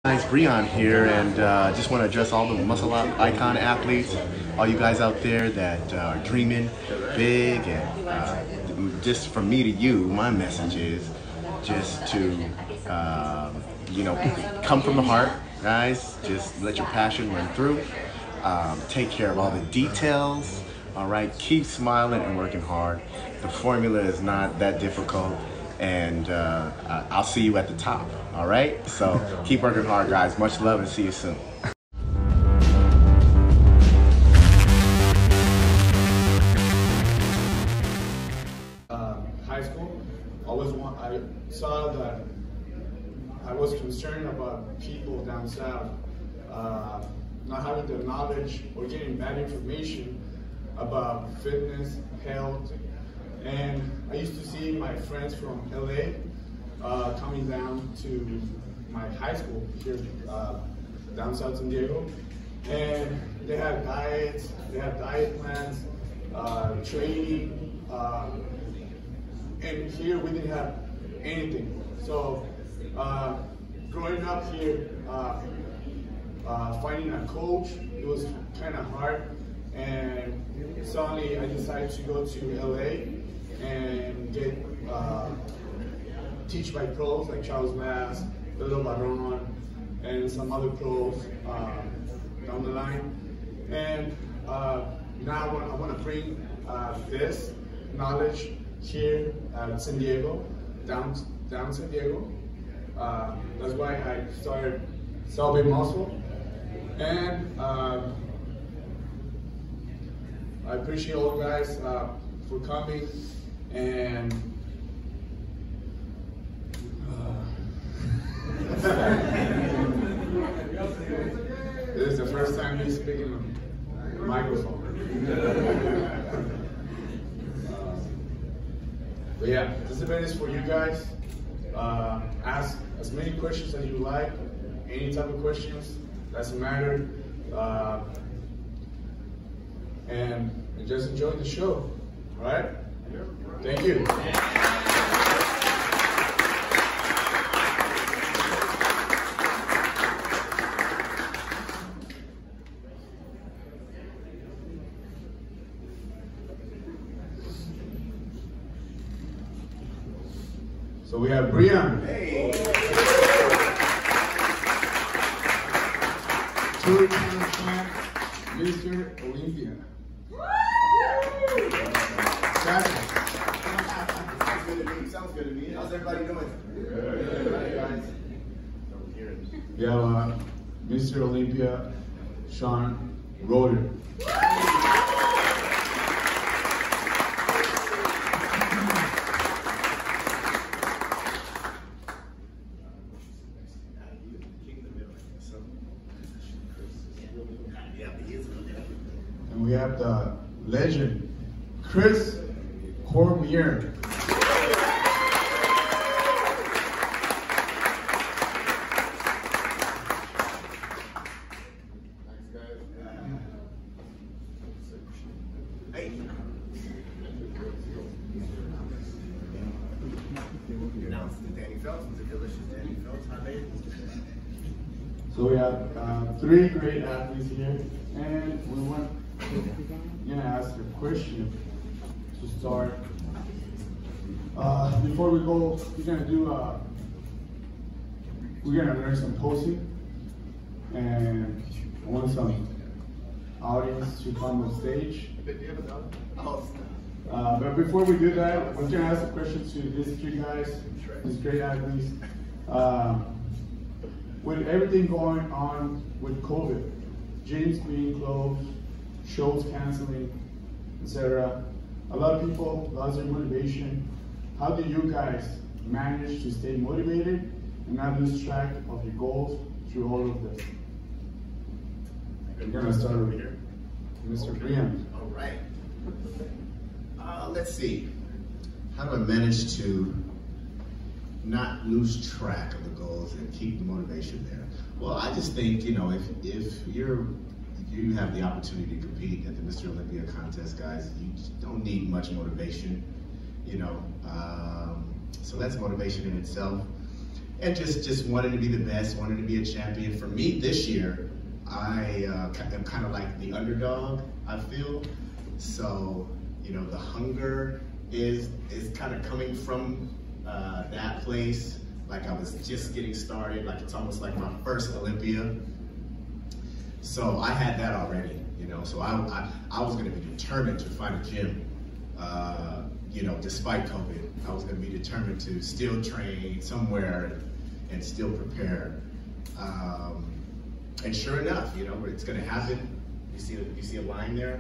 Guys, Breon here, and just want to address all the muscle icon athletes, all you guys out there that are dreaming big, and just from me to you, my message is just to, you know, come from the heart, guys. Just let your passion run through. Take care of all the details. All right, keep smiling and working hard. The formula is not that difficult, and I'll see you at the top. All right, so keep working hard, guys. Much love, and see you soon. High school, I saw that I was concerned about people down south not having the knowledge or getting bad information about fitness, health, and I used to see my friends from LA coming down to my high school here down South San Diego, and they had diets, they had diet plans, training, and here we didn't have anything. So growing up here, finding a coach, it was kind of hard, and suddenly I decided to go to LA and get teach by pros like Charles Bass, Little Baron, and some other pros down the line. And now I want to bring this knowledge here at San Diego, down San Diego. That's why I started Cell Muscle, and I appreciate all you guys for coming, and this is the first time me speaking on the microphone. But yeah, this event is for you guys. Ask as many questions as you like, any type of questions, doesn't matter. And just enjoy the show, all right? Thank you. So we have Breon. Hey. Two-time champ, Mr. Olympia. Sounds good to me. How's everybody doing? Good. Guys. We have Mr. Olympia, Shawn, Rhoden. And we have the legend, Cormier. So we have three great athletes here, and we want to ask a question to start. Before we go, we're gonna learn some posing, and I want some audience to come on stage. But before we do that, we're gonna ask a question to these three guys, these great athletes. With everything going on with COVID, gyms being closed, shows canceling, etc., a lot of people lost their motivation. How do you guys manage to stay motivated and not lose track of your goals through all of this? We're gonna start over here. Mr. Breon. All right. Let's see. How do I manage to not lose track of the goals and keep the motivation there? Well, I just think, you know, if you have the opportunity to compete at the Mr. Olympia contest, guys, you don't need much motivation, you know. So that's motivation in itself. and just wanted to be the best, wanted to be a champion. For me this year, I am kind of like the underdog, I feel. So, you know, the hunger is kind of coming from that place. Like I was just getting started, like it's almost like my first Olympia. So I had that already, you know, so I was gonna be determined to find a gym, you know, despite COVID. I was gonna be determined to still train somewhere and still prepare. And sure enough, you know, it's gonna happen. You see a line there?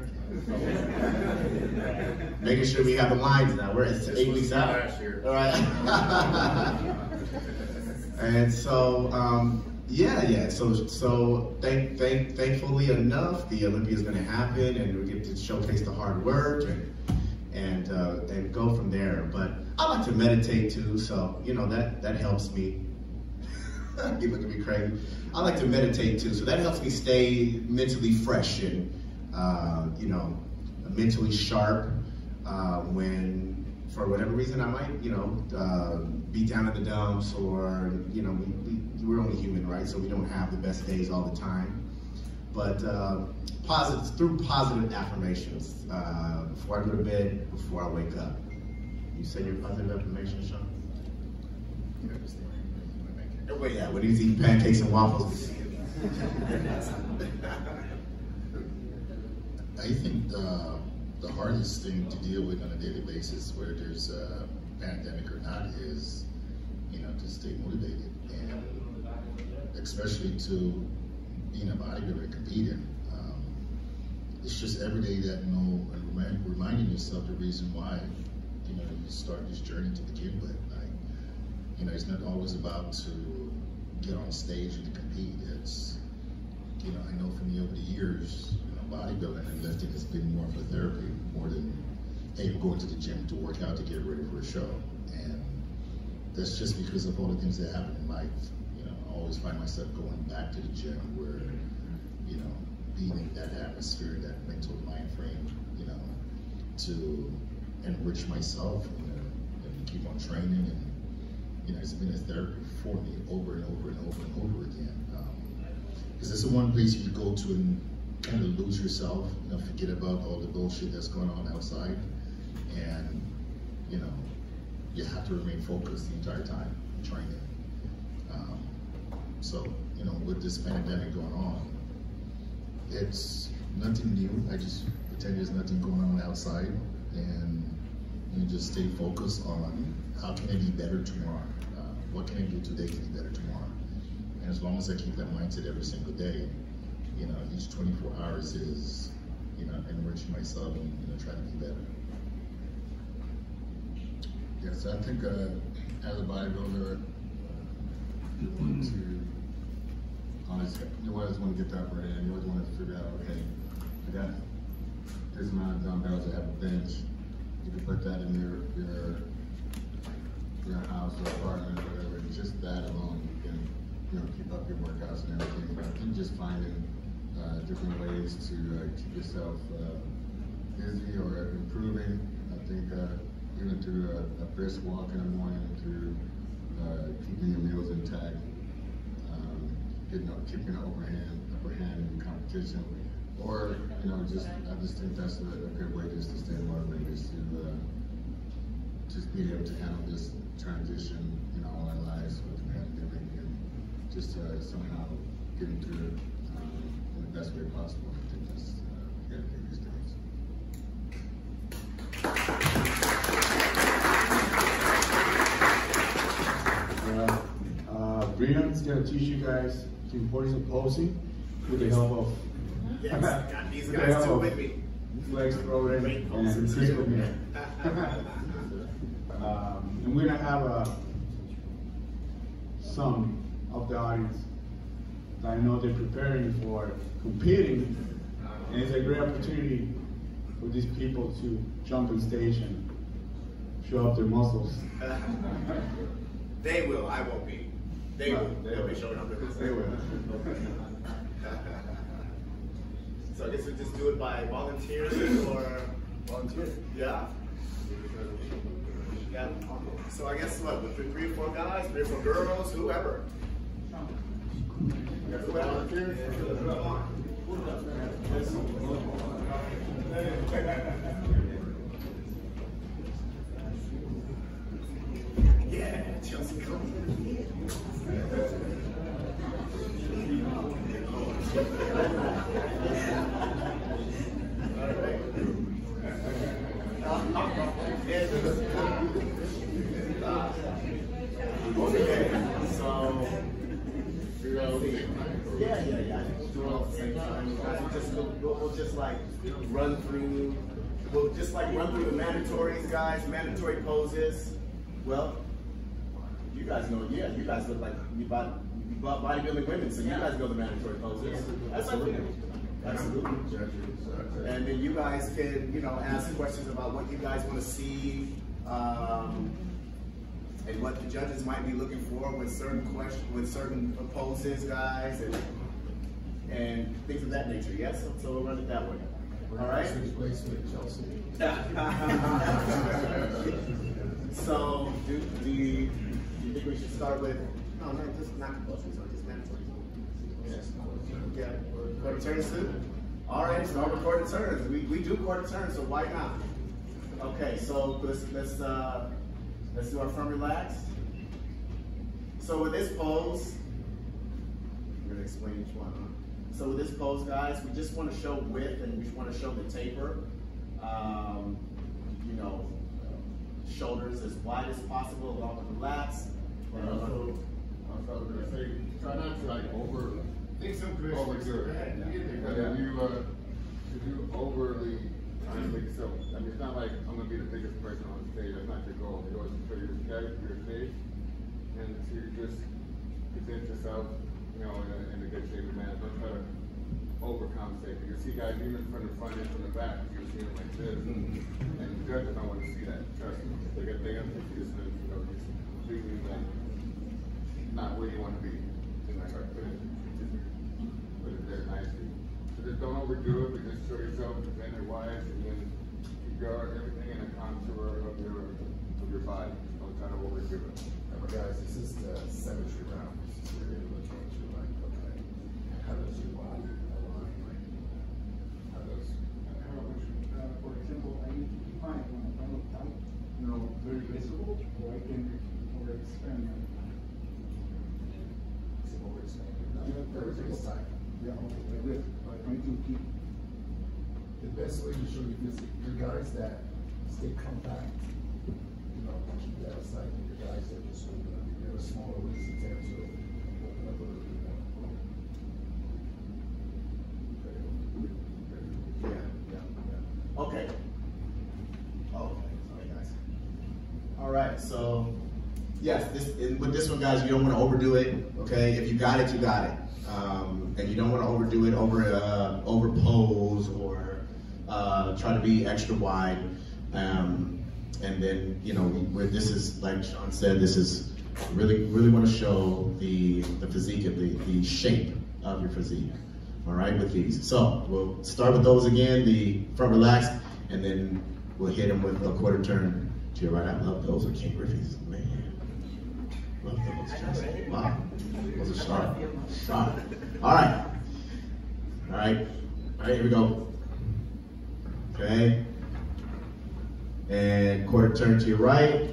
Making sure we have the lines now. We're 8 weeks out. All right. And so, yeah. So thankfully enough, the Olympia is going to happen, and we get to showcase the hard work and go from there. But I like to meditate too, so you know that helps me. You look at me crazy. I like to meditate too, so that helps me stay mentally fresh and you know, mentally sharp when, for whatever reason, I might, you know, be down in the dumps, or you know, we're only human, right? So we don't have the best days all the time. But through positive affirmations before I go to bed, before I wake up. You say your positive affirmations, Shawn? Wait, yeah, when he's eating pancakes and waffles. I think the hardest thing to deal with on a daily basis, whether there's a pandemic or not, is, you know, to stay motivated, and especially to being a bodybuilder and competing. It's just every day that, you know, reminding yourself the reason why, you know, you start this journey to begin with. Like, you know, it's not always about to get on stage and to compete. It's, you know, I know for me over the years, you know, bodybuilding and lifting has been more of a therapy, more than, hey, we're going to the gym to work out to get ready for a show. And that's just because of all the things that happen in life. You know, I always find myself going back to the gym where, you know, being in that atmosphere, that mental mind frame, you know, to enrich myself, you know, and keep on training. And, you know, it's been a therapy for me over and over and over and over again. Because it's the one place you go to and kind of lose yourself, you know, forget about all the bullshit that's going on outside. And, you know, you have to remain focused the entire time training. So, you know, with this pandemic going on, it's nothing new. I just pretend there's nothing going on outside, and you just stay focused on how can I be better tomorrow? What can I do today to be better tomorrow? And as long as I keep that mindset every single day, you know, each 24 hours is, you know, enriching myself and, you know, trying to be better. Yes, I think as a bodybuilder, you want to you always want to get that ready, and you always want to figure out, okay, I got this amount of dumbbells, I have a bench. You can put that in your house or apartment or whatever, and just that alone, you can, you know, keep up your workouts and everything. But I think just finding different ways to keep yourself busy or improving. I think even through a brisk walk in the morning, through keeping your meals intact, keeping an upper hand in competition, or, you know, I just think that's a good way just to stay motivated, is to just be able to handle this transition, you know, all our lives with the pandemic, and just somehow getting through it in the best way possible. I think that's the biggest things. Breon's going to teach you guys the importance of posing with the help of These guys too with me. Flex, Rhoden, and Cormier. And we're going to have some of the audience that I know they're preparing for competing, and it's a great opportunity for these people to jump on stage and show up their muscles. They will, I won't be. They will. They'll be showing up. They will. So I guess we just do it by volunteers or volunteers? Yeah. Yeah. Okay. So I guess what? With 3 or 4 guys, 3 or 4 girls, whoever. Yeah, Chelsea. Okay, so yeah. Do it all at the same time. Guys, we'll just like run through. We'll just like run through the mandatories, guys. Mandatory poses. Well, you guys know. Yeah, you guys look like you bought bodybuilding women, so you guys know the mandatory poses. Absolutely. And then you guys can, ask questions about what you guys want to see, and what the judges might be looking for with certain questions, with certain poses, guys, and things of that nature. Yes, so we'll run it that way. All right. So, do you think we should start with? No, just not compulsory. So just mandatory. Yes. Yeah. Quarter turns too. All right. Start with quarter turns. We do quarter turns, so why not? Okay. So let's do our front relax. So with this pose, I'm gonna explain each one. So with this pose, guys, we just want to show width and we want to show the taper. Shoulders as wide as possible, along with the lats. And also, I was gonna say, try not to like overdo it. Because if you overly try to make yourself, it's not like I'm gonna be the biggest person on stage. That's not your goal. Your goal is to show your character, your stage, and to just present yourself, in a good shape of man. Don't try to overcompensate. You see guys even from the front and from the back, you see them like this, and the judges don't want to see that. Trust me, they got to take you to completely not where you want to be. And like I put it there nicely. So just don't overdo it, but just show yourself presented wise, and then you guard everything in a contour of your body. Don't try to overdo it. Guys, this is the symmetry round. This is where you're looking at you like, okay, how does your body align? Like, how does, for example, I need to define when I look down, very visible, or I can overexpand. is it overextended? No, very tight. Yeah, okay, like this, but trying to keep. The best way to show you this, your guys that stay compact, keep that aside, and your guys that just open up, you have a smaller waist in terms of open up a little bit more. Yeah. Okay. Sorry, guys. All right. So, yes, with this one, guys, you don't want to overdo it. Okay. If you got it, you got it. And you don't want to overdo it, over pose or try to be extra wide. And then, this is, like Shawn said, this is really want to show the physique, of the shape of your physique. All right, with these. So we'll start with those again, the front relax, and then we'll hit them with a quarter turn to your right. I love those with King Griffey's, man. Love those. Wow, those are sharp. All right, here we go. Okay. And quarter turn to your right.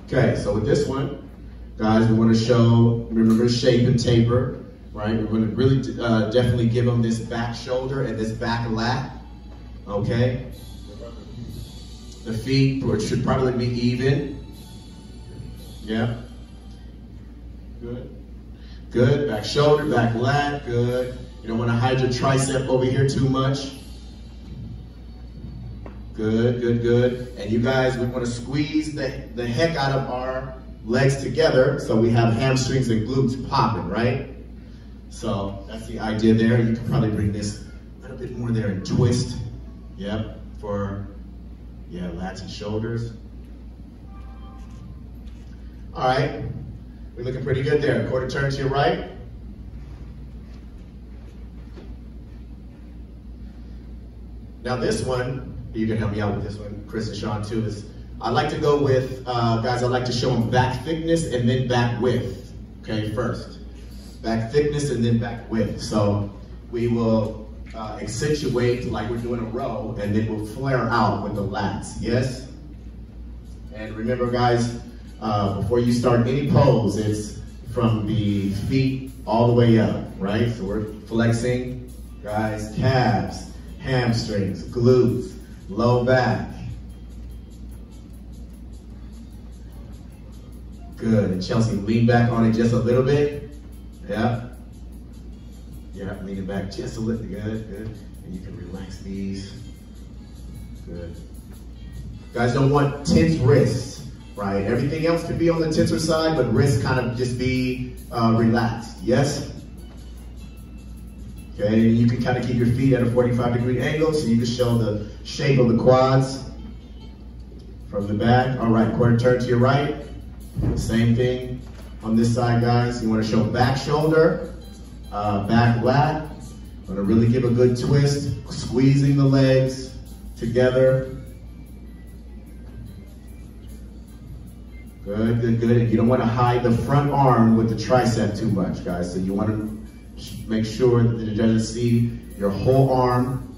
Okay, so with this one, guys, we want to show, remember, shape and taper, right? We're going to really definitely give them this back shoulder and this back lat, okay? The feet should probably be even. Yeah. Good. Back shoulder, back lat, good. You don't want to hide your tricep over here too much. Good. And you guys, we want to squeeze the heck out of our legs together so we have hamstrings and glutes popping, right? So that's the idea there. You can probably bring this a little bit more there and twist. Yep, lats and shoulders. All right, we're looking pretty good there. Quarter turn to your right. Now this one, You can help me out with this one, Chris and Shawn too. Is I like to go with, guys, I like to show them back thickness and then back width. Okay, first. Back thickness and then back width. So we will accentuate like we're doing a row, and then we'll flare out with the lats, yes? And remember guys, before you start any pose, it's from the feet all the way up, right? So we're flexing, guys, calves, hamstrings, glutes, low back. Good, and Chelsea, lean back on it just a little bit. Yeah. Yeah, lean it back just a little, good, good. And you can relax these, good. Guys don't want tense wrists, right? Everything else can be on the tenser side, but wrists kind of just be relaxed, yes? Okay, and you can kind of keep your feet at a 45-degree angle so you can show the shape of the quads from the back. All right, quarter turn to your right. Same thing on this side, guys. You want to show back shoulder, back lat. Want to really give a good twist, squeezing the legs together. Good, good, good. And you don't want to hide the front arm with the tricep too much, guys. So you want to make sure that the judges see your whole arm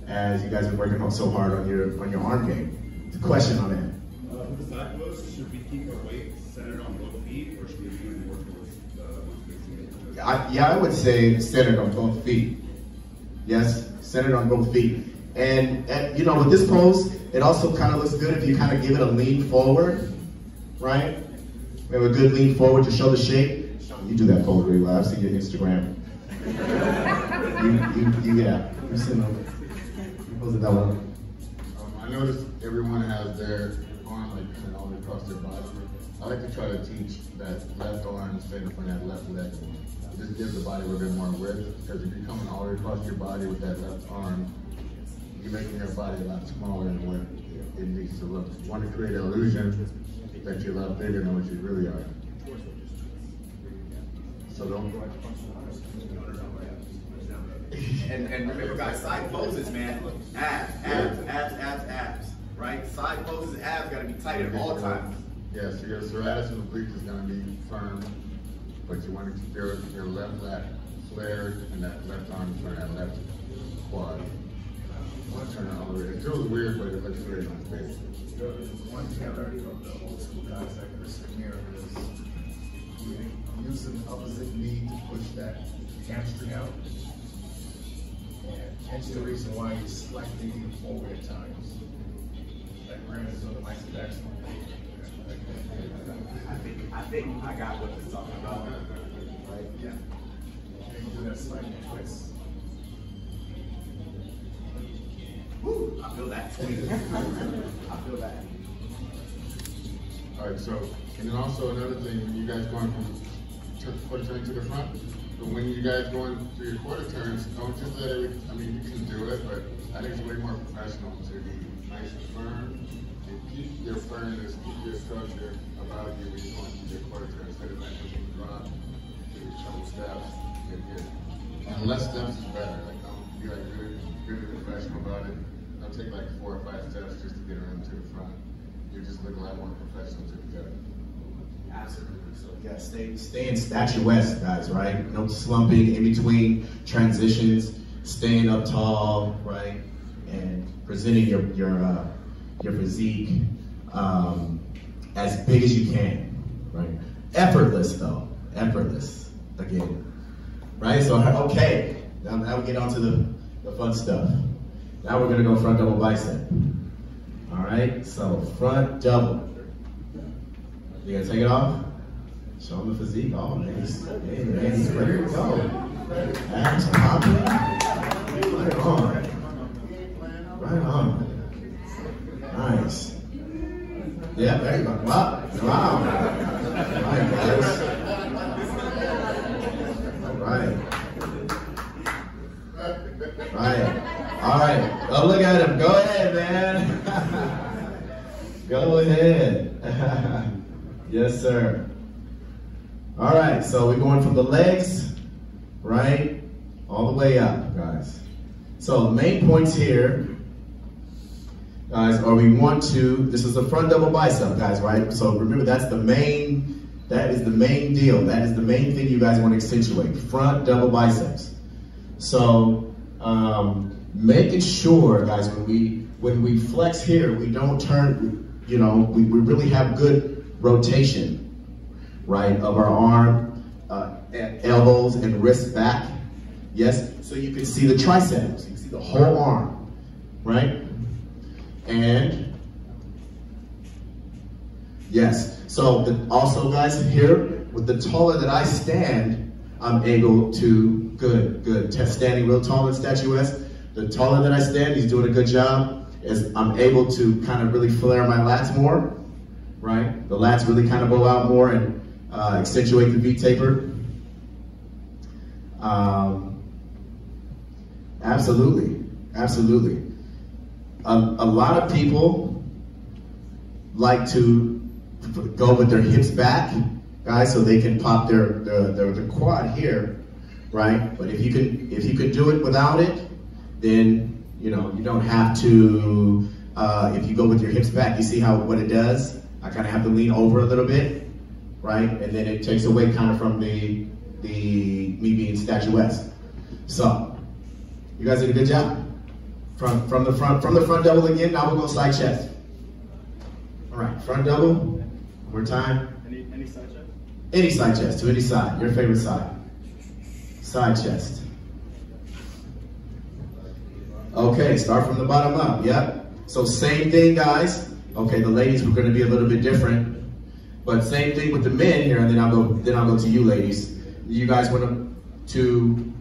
as you guys are working so hard on your arm game. The question on that. The side pose, should we keep our weight centered on both feet, or should we do more towards one facing? Yeah, I would say centered on both feet. Yes, centered on both feet. And you know, with this pose, it also kind of looks good if you kind of give it a lean forward, right? We have a good lean forward to show the shape. You do that pose really well. I've seen your Instagram. Yeah. You're sitting over. You posted that one. I noticed everyone has their arm like kind of all across their body. I like to try to teach that left arm straight in front of that left leg. It just gives the body a little bit more width, because if you're coming all the way across your body with that left arm, you're making your body a lot smaller than what it needs to look. You want to create an illusion that you're a lot bigger than what you really are. So don't. And remember, guys, side poses, man. Abs, right? Side poses, abs gotta be tight at all times. Yeah, so your serratus and oblique is gonna be firm, but you want to keep your left lat flared and that left arm turn that left quad. Turn it all the way. It feels weird, but it looks great on face. One thing I learned from the old school guys like Cormier is using the opposite knee to push that hamstring out. And hence the reason why he's slightly leaning forward at times. Like Breon is on the Michael Jackson. I think I got what he's talking about. Right? Yeah. And do that slightly twist. Woo, I feel that. I feel that. All right, so, and then also another thing, when you guys going from quarter turn to the front, but when you guys going through your quarter turns, don't just let it, I mean, you can do it, but I think it's way more professional to be nice and firm, and keep your firmness, keep your structure about you when you're going through your quarter turn, instead of letting you drop to a couple steps, and less steps is better. Like, don't be like really professional about it. Don't take like 4 or 5 steps just to get around to the front. You just look a lot more professional to the judge. Absolutely. So yeah, stay in statuesque, guys, right? No slumping in between transitions, staying up tall, right? And presenting your physique as big as you can, right? Effortless though, effortless again, right? So okay, now we get on to the fun stuff. Now we're gonna go front double bicep. All right, so front double. You gonna take it off? Show him the physique. Oh, man, he's ready to go. Abs popping. Right on. Right on. Nice. Yeah, there you go. Wow. Wow. All right, guys. All right. Right. All right. Oh, look at him. Go ahead, man. Go ahead. Yes, sir. All right, so we're going from the legs, right, all the way up, guys. So the main points here guys, or we want to, this is the front double bicep, guys, right? So remember, that is the main deal. That is the main thing you guys want to accentuate, front double biceps. So making sure, guys, when we flex here, we don't turn, you know, we really have good rotation, right, of our arm, elbows and wrists back. Yes, so you can see the triceps, you can see the whole arm, right? And yes, so also, guys, here, with the taller that I stand, I'm able to, good, standing real tall and statuesque. The taller that I stand, he's doing a good job, is I'm able to kind of really flare my lats more, right? The lats really kind of go out more and accentuate the V taper. Absolutely, absolutely. A lot of people like to go with their hips back, guys, so they can pop their quad here, right? But if you can do it without it, then you know you don't have to. If you go with your hips back, you see what it does. I kind of have to lean over a little bit, right? And then it takes away kind of from me being statuesque. So you guys did a good job. From the front double again. Now we'll go side chest. All right, front double. One more time. Any side chest? Any side chest, to any side. Your favorite side. Side chest. Okay, start from the bottom up. Yep. So same thing, guys. Okay, the ladies were going to be a little bit different, but same thing with the men here, and then I'll go to you, ladies. You guys want to.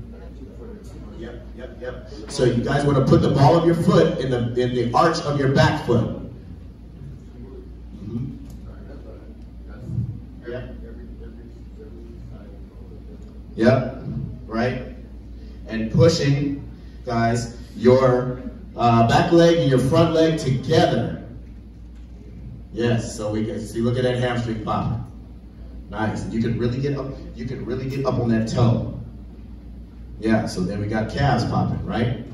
Yep. So you guys want to put the ball of your foot in the arch of your back foot. Yep, right? And pushing, guys, your back leg and your front leg together. Yes, so we can see, look at that hamstring pop. Nice, and you can really get up on that toe. Yeah, so then we got calves popping, right?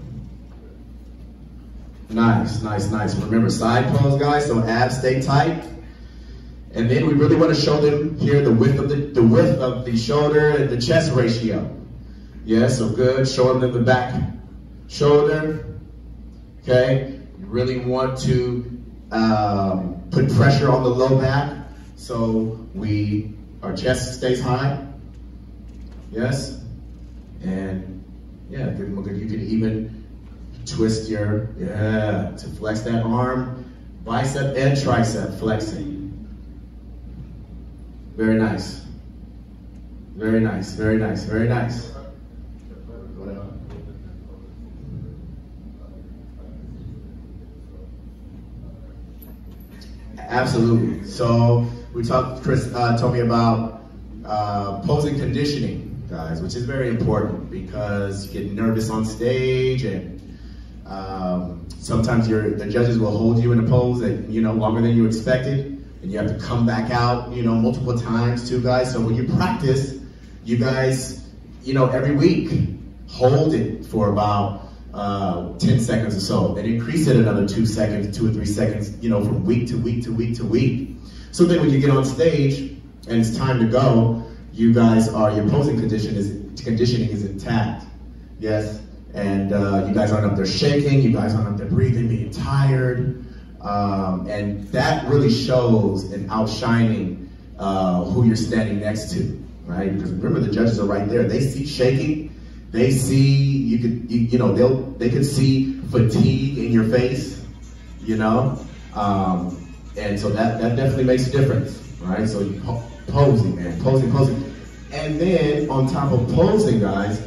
Nice. Remember, side pose, guys, so abs stay tight. And then we really want to show them here the width of the shoulder and the chest ratio. Yeah, so good. Showing them the back shoulder. Okay. You really want to put pressure on the low back so our chest stays high. Yes. And yeah, you can even twist to flex that arm, bicep and tricep flexing. Very nice. Very nice. Absolutely. So Chris told me about posing conditioning, guys, which is very important because you get nervous on stage, and sometimes the judges will hold you in a pose that longer than you expected. And you have to come back out, multiple times too, guys. So when you practice, you guys, every week, hold it for about 10 seconds or so. Then increase it another 2 seconds, 2 or 3 seconds, from week to week to week to week. So then when you get on stage and it's time to go, you guys your posing conditioning is intact. Yes. And you guys aren't up there shaking, you guys aren't up there breathing, being tired. And that really shows in outshining who you're standing next to, right? Because remember, the judges are right there. They see shaking. They see they could see fatigue in your face, and so that definitely makes a difference, right? So posing, man, posing, and then on top of posing, guys,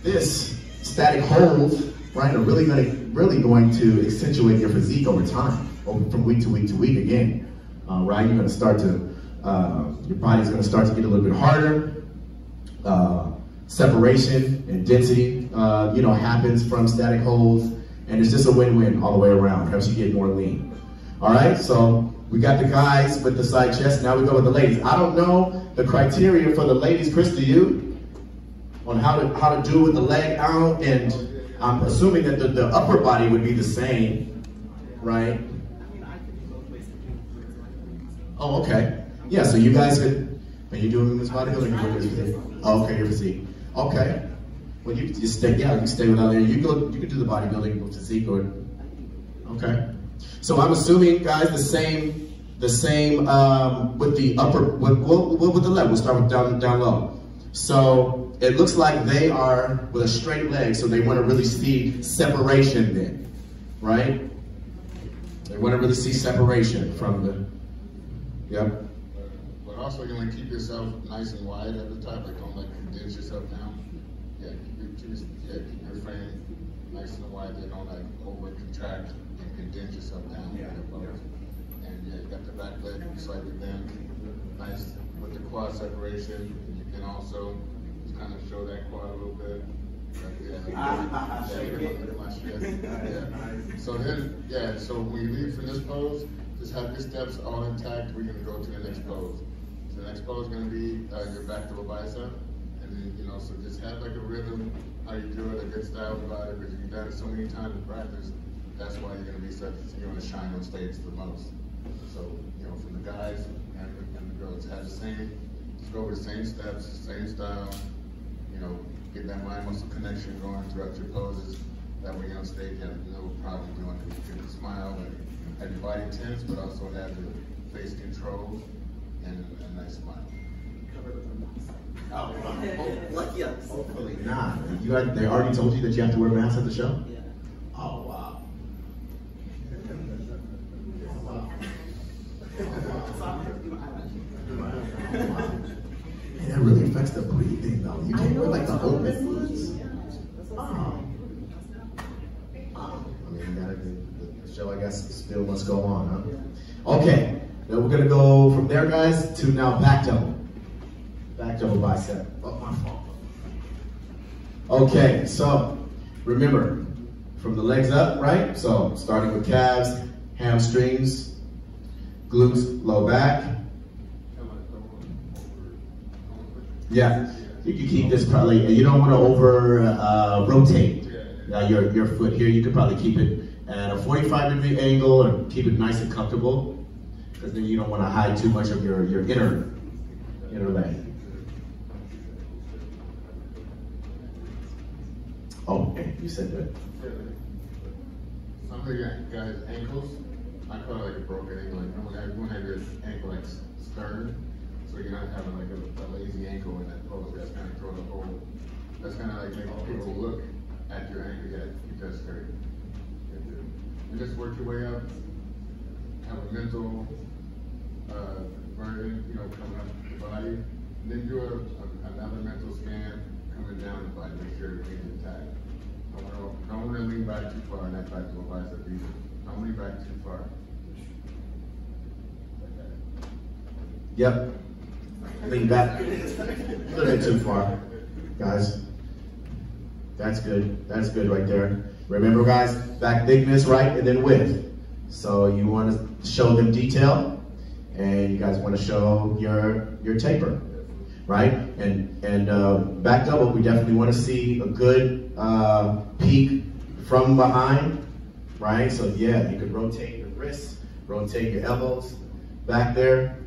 this static holds, right, are really going to accentuate your physique over time. From week to week to week again, right? You're going to start to, your body's going to start to get a little bit harder. Separation and density, happens from static holds, and it's just a win-win all the way around. Helps you get more lean. All right, so we got the guys with the side chest. Now we go with the ladies. I don't know the criteria for the ladies, Chris, do you? On how to do with the leg out, and I'm assuming that the upper body would be the same, right? Oh, okay. Yeah, so you guys could, are you doing this bodybuilding? Or you doing this? Oh, okay, your physique. Okay. Well, you just stay, yeah, you can stay without there. You can do the bodybuilding with physique or, okay. So I'm assuming, guys, the same with the upper, with the leg. We'll start with down low. So it looks like they are with a straight leg, so they want to really see separation then, right? They want to really see separation from the, yep. But also you want to keep yourself nice and wide at the top, like don't like condense yourself down. Yeah, keep your frame nice and wide, they don't like over contract and condense yourself down. Yeah. And yeah, you got the back leg slightly bent, nice with the quad separation. And you can also just kind of show that quad a little bit. So then, yeah, so when you leave from this pose, just have your steps all intact. We're going to go to the next pose. So the next pose is going to be your back double bicep. And then, you know, so just have like a rhythm, how you do it, a good style about it, because you've done it so many times in practice. That's why you're going to be such, you're going to shine on stage the most. So, you know, from the guys and the girls, have the same, just go over the same steps, same style, you know, get that mind muscle connection going throughout your poses. That way on stage you have no problem doing it. You can smile and have your body tense, but also have your face control and a nice smile. Oh, lucky us. Hopefully not. You guys, they already told you that you have to wear a mask at the show? Yeah. Oh, wow. Man, that really affects the breathing, though. You can't wear like the open ones. Oh. I mean, you gotta the show, I guess, still must go on, huh? Okay. Now we're gonna go from there, guys, to now back double. Back double bicep. Oh, my fault. Okay, so remember, from the legs up, right? So starting with calves, hamstrings, glutes, low back. Yeah, you can keep this probably, you don't want to over rotate your foot here. You could probably keep it at a 45-degree angle or keep it nice and comfortable, because then you don't want to hide too much of your inner leg. Oh, okay, you said that. Some of the guys' ankles, I call it like a broken ankle. Like everyone have your ankle like stern, so you're not having like a lazy ankle in that pose. That's kind of throwing a hole. That's kind of like making people look at your ankle. Yeah, keep that straight. And just work your way up. Have a mental burden, you know, coming up the body. And then do another mental scan coming down the body. Make sure everything's intact. Don't want to lean back too far in that back to a bicep either. Don't lean back too far. Yep. Lean back. A little bit too far, guys. That's good. That's good right there. Remember, guys, back thickness, right, and then width. So you want to show them detail, and you guys want to show your taper, right? And back double, we definitely want to see a good peek from behind, right? So yeah, you could rotate your wrists, rotate your elbows back there.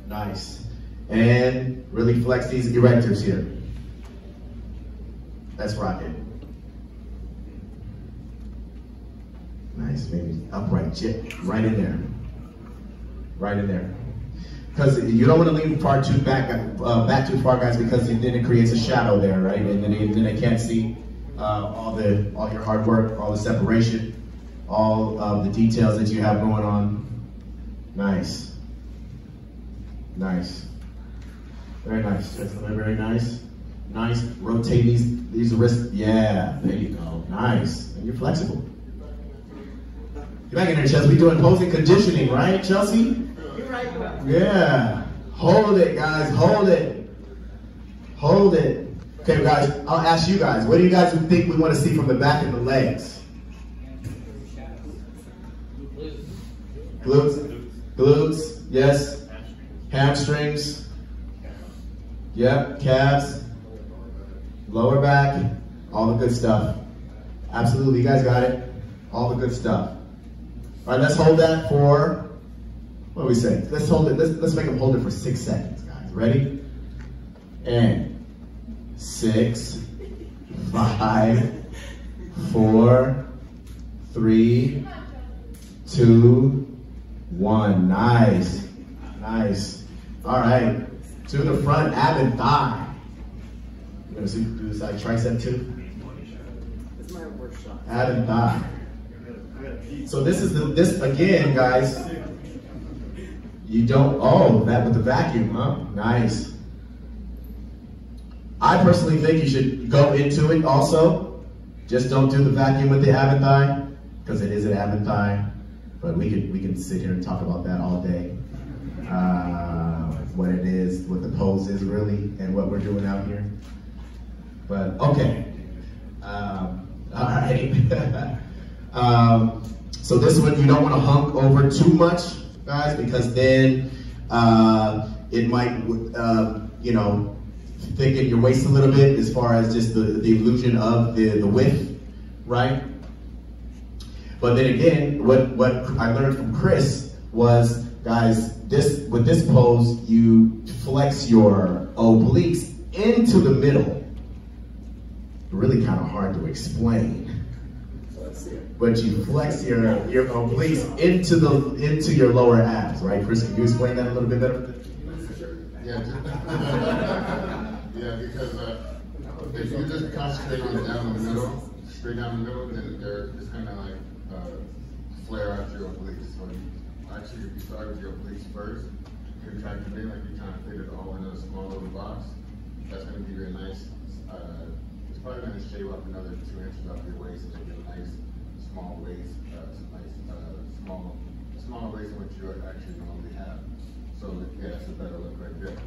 Nice. And really flex these erectors here. That's rocking. Nice, maybe upright chip, right in there. Right in there. Because you don't want to lean far too back too far, guys, because then it creates a shadow there, right? And then they can't see all your hard work, all the separation, all of the details that you have going on. Nice. Nice. Very nice. That's very nice. Nice. Rotate these wrists. Yeah, there you go. Nice. And you're flexible. Get back in there, Chelsea. We're doing posing conditioning, right, Chelsea? You're right. Yeah. Hold it, guys. Hold it. Hold it. Okay, guys, I'll ask you guys, what do you guys think we want to see from the back and the legs? Glutes. Glutes. Yes. Hamstrings. Yep. Calves. Lower back. All the good stuff. Absolutely. You guys got it. All the good stuff. All right, let's hold that for What do we say? Let's hold it. Let's make them hold it for 6 seconds, guys. Ready? And 6, 5, 4, 3, 2, 1. Nice. Nice. All right. To the front, ab and thigh. You want to do this like tricep too? This is my worst shot. Ab and thigh. So this is this again, guys. You don't, oh, that with the vacuum, huh? Nice. I personally think you should go into it also. Just don't do the vacuum with the ab and thigh, because it is an ab and thigh. But we can sit here and talk about that all day. What it is, what the pose is really, and what we're doing out here. But okay. All right. So this one, you don't want to hunk over too much, guys, because then it might, you know, thicken your waist a little bit as far as just the illusion of the width, right? But then again, what I learned from Chris was, guys, with this pose, you flex your obliques into the middle. Really kind of hard to explain. But you flex your obliques into your lower abs, right? Chris, can you explain that a little bit better? Yeah, yeah, because if you just concentrate on down the middle, straight down the middle, then they're just kind of like flare out your obliques. So actually, if you start with your obliques first, contract them in like you're trying to fit it all in a small little box, that's going to give you a nice, it's probably going to shave up another 2 inches off your waist and make it a nice small waist, small waist than what you actually normally have. So yeah, that's a better look right there.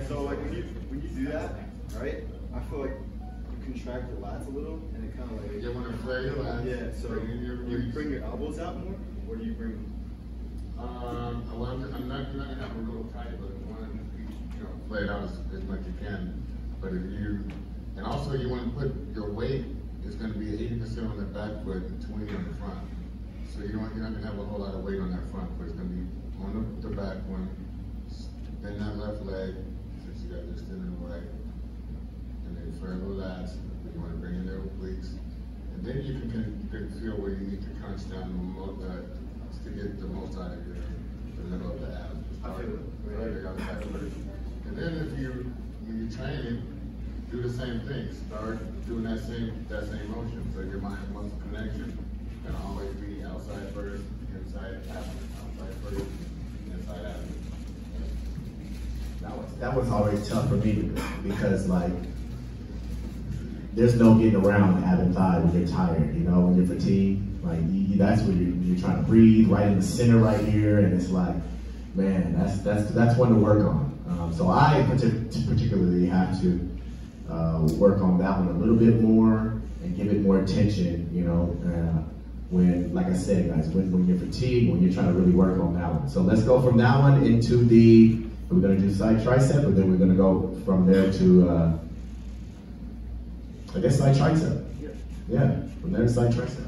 So like when you do that, right? I feel like you contract your lats a little, and it kind of like you want to flare your lats. Yeah. So you bring your elbows out more, or do you bring them? Well, I'm not gonna have a little tight, but I want to flare it out as much as you can. But if you, and also you want to put your weight. It's going to be 80% on the back foot and 20 on the front. So you're not going to have a whole lot of weight on that front foot. It's going to be on the back one, then that left leg, since you got this in the right, and then flare the lats. You want to bring in the obliques. And then you can feel where you need to crunch down to get the most out of the middle of the ab. And then when you're training, do the same thing. Start doing that same motion. So your mind muscle connection can always be outside first, inside after, outside first, inside after. That was always tough for me because like there's no getting around ab and thigh when you're tired. You know, when you're fatigued, like that's when you're trying to breathe right in the center right here, and it's like, man, that's one to work on. So I particularly have to. Work on that one a little bit more and give it more attention, you know, when, like I said, guys, when you're fatigued, when you're trying to really work on that one. So let's go from that one into we're going to do side tricep, and then we're going to go from there to, I guess, side tricep. Yeah, from there to side tricep.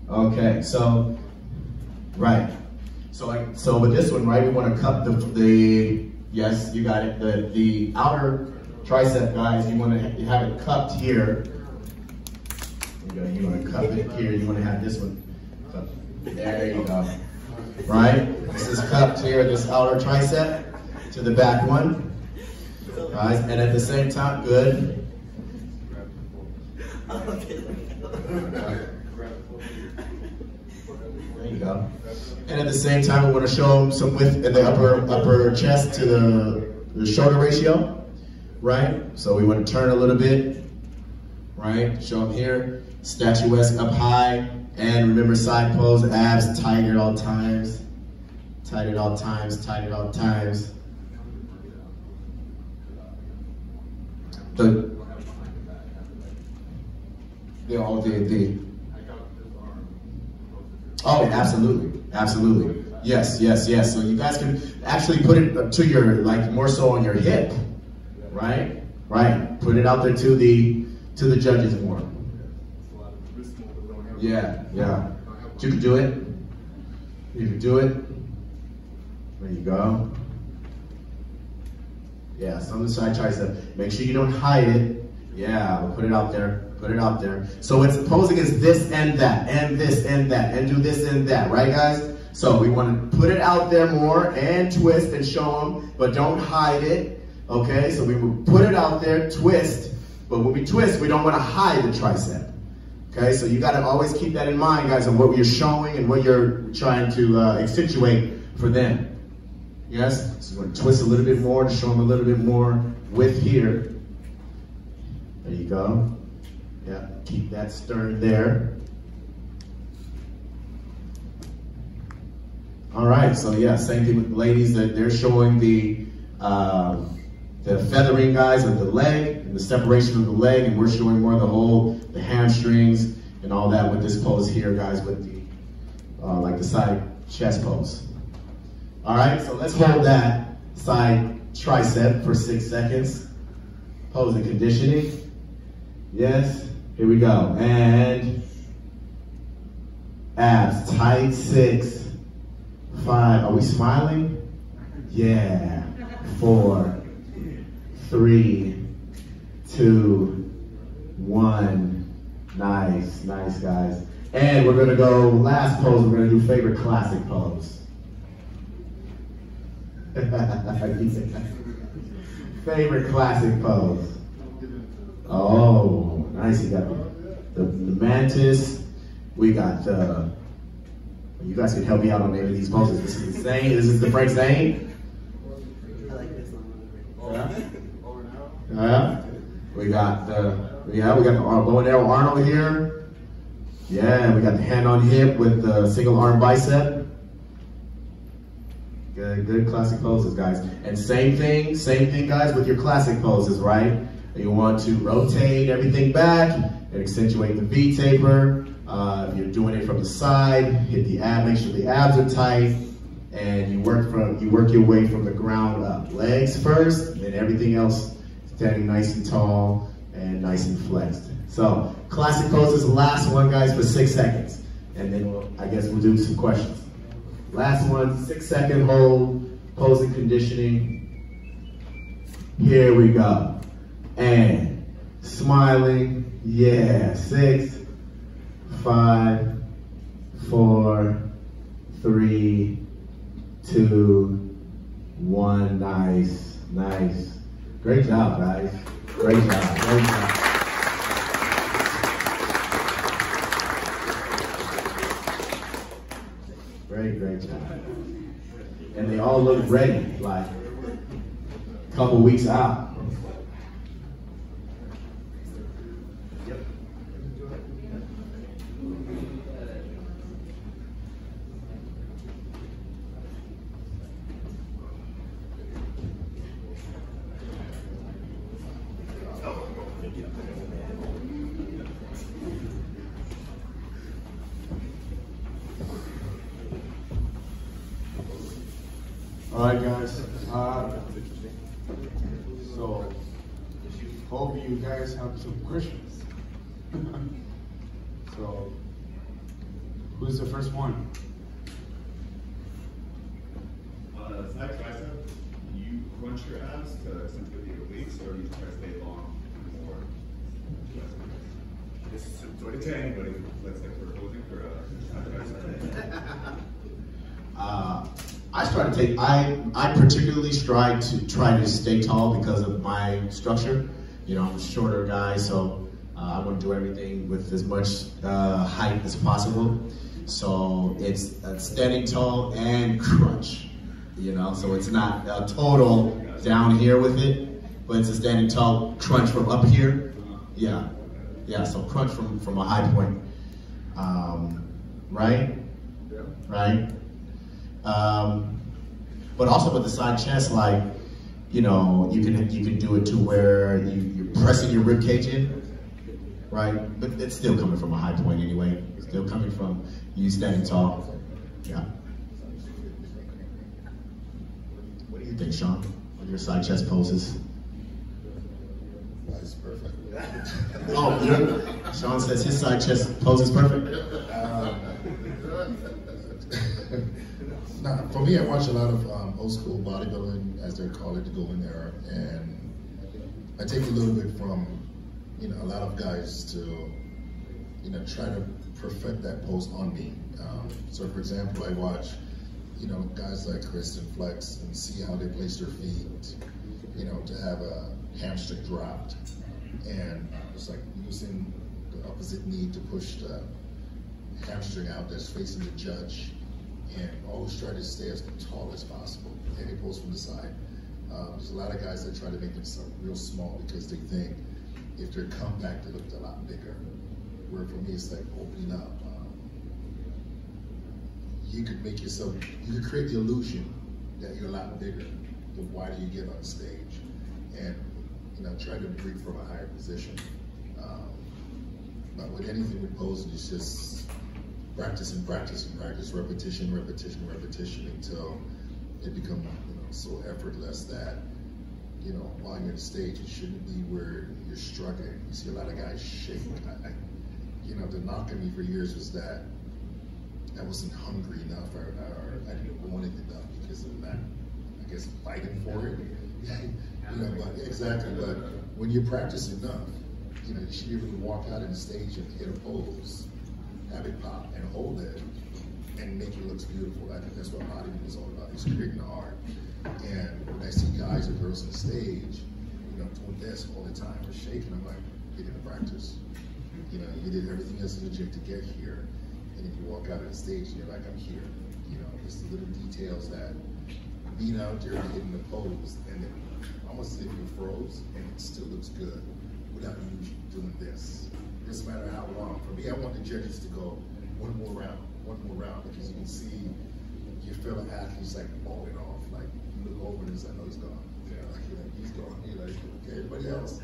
Okay, so, right. So with this one, right, we want to cup the yes, you got it, the outer tricep, guys, you want to have it cupped here. You want to cup it here, you want to have this one cupped. There you go. Right? This is cupped here, this outer tricep to the back one. Guys, and at the same time, good. There you go. And at the same time, we want to show some width in the upper chest to the shoulder ratio, right? So we want to turn a little bit, right? Show them here. Statuesque up high. And remember, side pose, abs tight at all times. Tight at all times, tight at all times. Oh, absolutely, absolutely. Yes, yes, yes. So you guys can actually put it to your, like, more so on your hip, right? right? Put it out there to the judges more. Yeah, yeah. You can do it. You can do it. There you go. Yeah, some of the side tricep. Make sure you don't hide it. Yeah, we'll put it out there. Put it out there. So it's posing as this and that, and this and that, and do this and that, right, guys? So we want to put it out there more and twist and show them, but don't hide it. Okay, so we will put it out there, twist, but when we twist, we don't want to hide the tricep. Okay, so you got to always keep that in mind, guys, of what you're showing and what you're trying to accentuate for them. Yes, so we're going to twist a little bit more to show them a little bit more width here. There you go. Yeah, keep that stern there. All right, so yeah, same thing with the ladies, that they're showing the feathering, guys, of the leg and the separation of the leg, and we're showing more of the hamstrings and all that with this pose here, guys, with the like the side chest pose. All right, so let's hold that side tricep for 6 seconds. Pose and conditioning. Yes, here we go. And abs tight, 6, 5. Are we smiling? Yeah. 4, 3, 2, 1. Nice, nice, guys. And we're gonna go last pose. We're gonna do favorite classic pose. Favorite classic pose. Oh, nice. You got the mantis. We got the. You guys can help me out on any of these poses. This is insane. This is the Frank Zane. I like this one. Yeah. Yeah. We got the. Yeah, we got the bow and arrow Arnold here. Yeah, we got the hand on hip with the single arm bicep. Good classic poses, guys. And same thing, guys, with your classic poses, right? You want to rotate everything back and accentuate the V taper. If you're doing it from the side, hit the ab, make sure the abs are tight, and you work your way from the ground up. Legs first, then everything else standing nice and tall and nice and flexed. So classic poses, last one, guys, for 6 seconds, and then I guess we'll do some questions. Last one, 6-second hold, pose and conditioning. Here we go. And smiling, yeah. 6, 5, 4, 3, 2, 1. Nice, nice. Great job, guys. Great job, great job. Great job. And they all look ready, like a couple weeks out. Yep. All right, guys. So, hope you guys have some questions. So, who's the first one? Side tricep, you crunch your abs to accentuate the obliques, or you try to stay long more? This is to anybody. Let's say for posing for side tricep. I particularly try to stay tall because of my structure. You know, I'm a shorter guy, so I want to do everything with as much height as possible. So it's standing tall and crunch, you know, so it's not a total down here with it, but it's a standing tall crunch from up here. Yeah, yeah, so crunch from a high point, right? Right? But also with the side chest, like, you know, you can do it to where you're pressing your rib cage in, right? But it's still coming from a high point anyway. It's still coming from you standing tall. Yeah. What do you think, Shawn, on your side chest poses? It's perfect. Oh, Shawn says his side chest pose is perfect. Now, for me, I watch a lot of old school bodybuilding, as they're called it, to go in there, and I take a little bit from, a lot of guys to, try to perfect that pose on me. So, for example, I watch, guys like Chris and Flex and see how they place their feet, to have a hamstring dropped, and it's like using the opposite knee to push the hamstring out that's facing the judge, and always try to stay as tall as possible. Any pose from the side. There's a lot of guys that try to make themselves real small because they think if they're compact, they look a lot bigger. Where for me, it's like opening up. You could make yourself, you could create the illusion that you're a lot bigger the wider you get on stage, and try to breathe from a higher position. But with anything with posing, it's just practice and practice and practice, repetition, repetition, repetition, until it becomes so effortless that while you're on stage, it shouldn't be where you're struggling. You see a lot of guys shake. The knock on me for years was that I wasn't hungry enough, or I didn't want it enough because of that, I guess, fighting for it. But exactly. But when you practice enough, you should be able to walk out on the stage and hit a pose, have it pop, and hold it, and make it look beautiful. I think that's what bodybuilding is all about. It's creating the art. And when I see guys or girls on stage, doing this all the time, or shaking, I'm like, you're gonna practice. You did everything else in the gym to get here, and then you walk out on the stage and you're like, I'm here. It's the little details that being out there and hitting the pose, and then almost as if you froze, and it still looks good without you doing this. It doesn't matter how long. For me, I want the judges to go one more round, because you can see your fellow athletes like falling off. Like you look over and it's like, oh, he's gone. He's gone. You're like, okay, everybody else.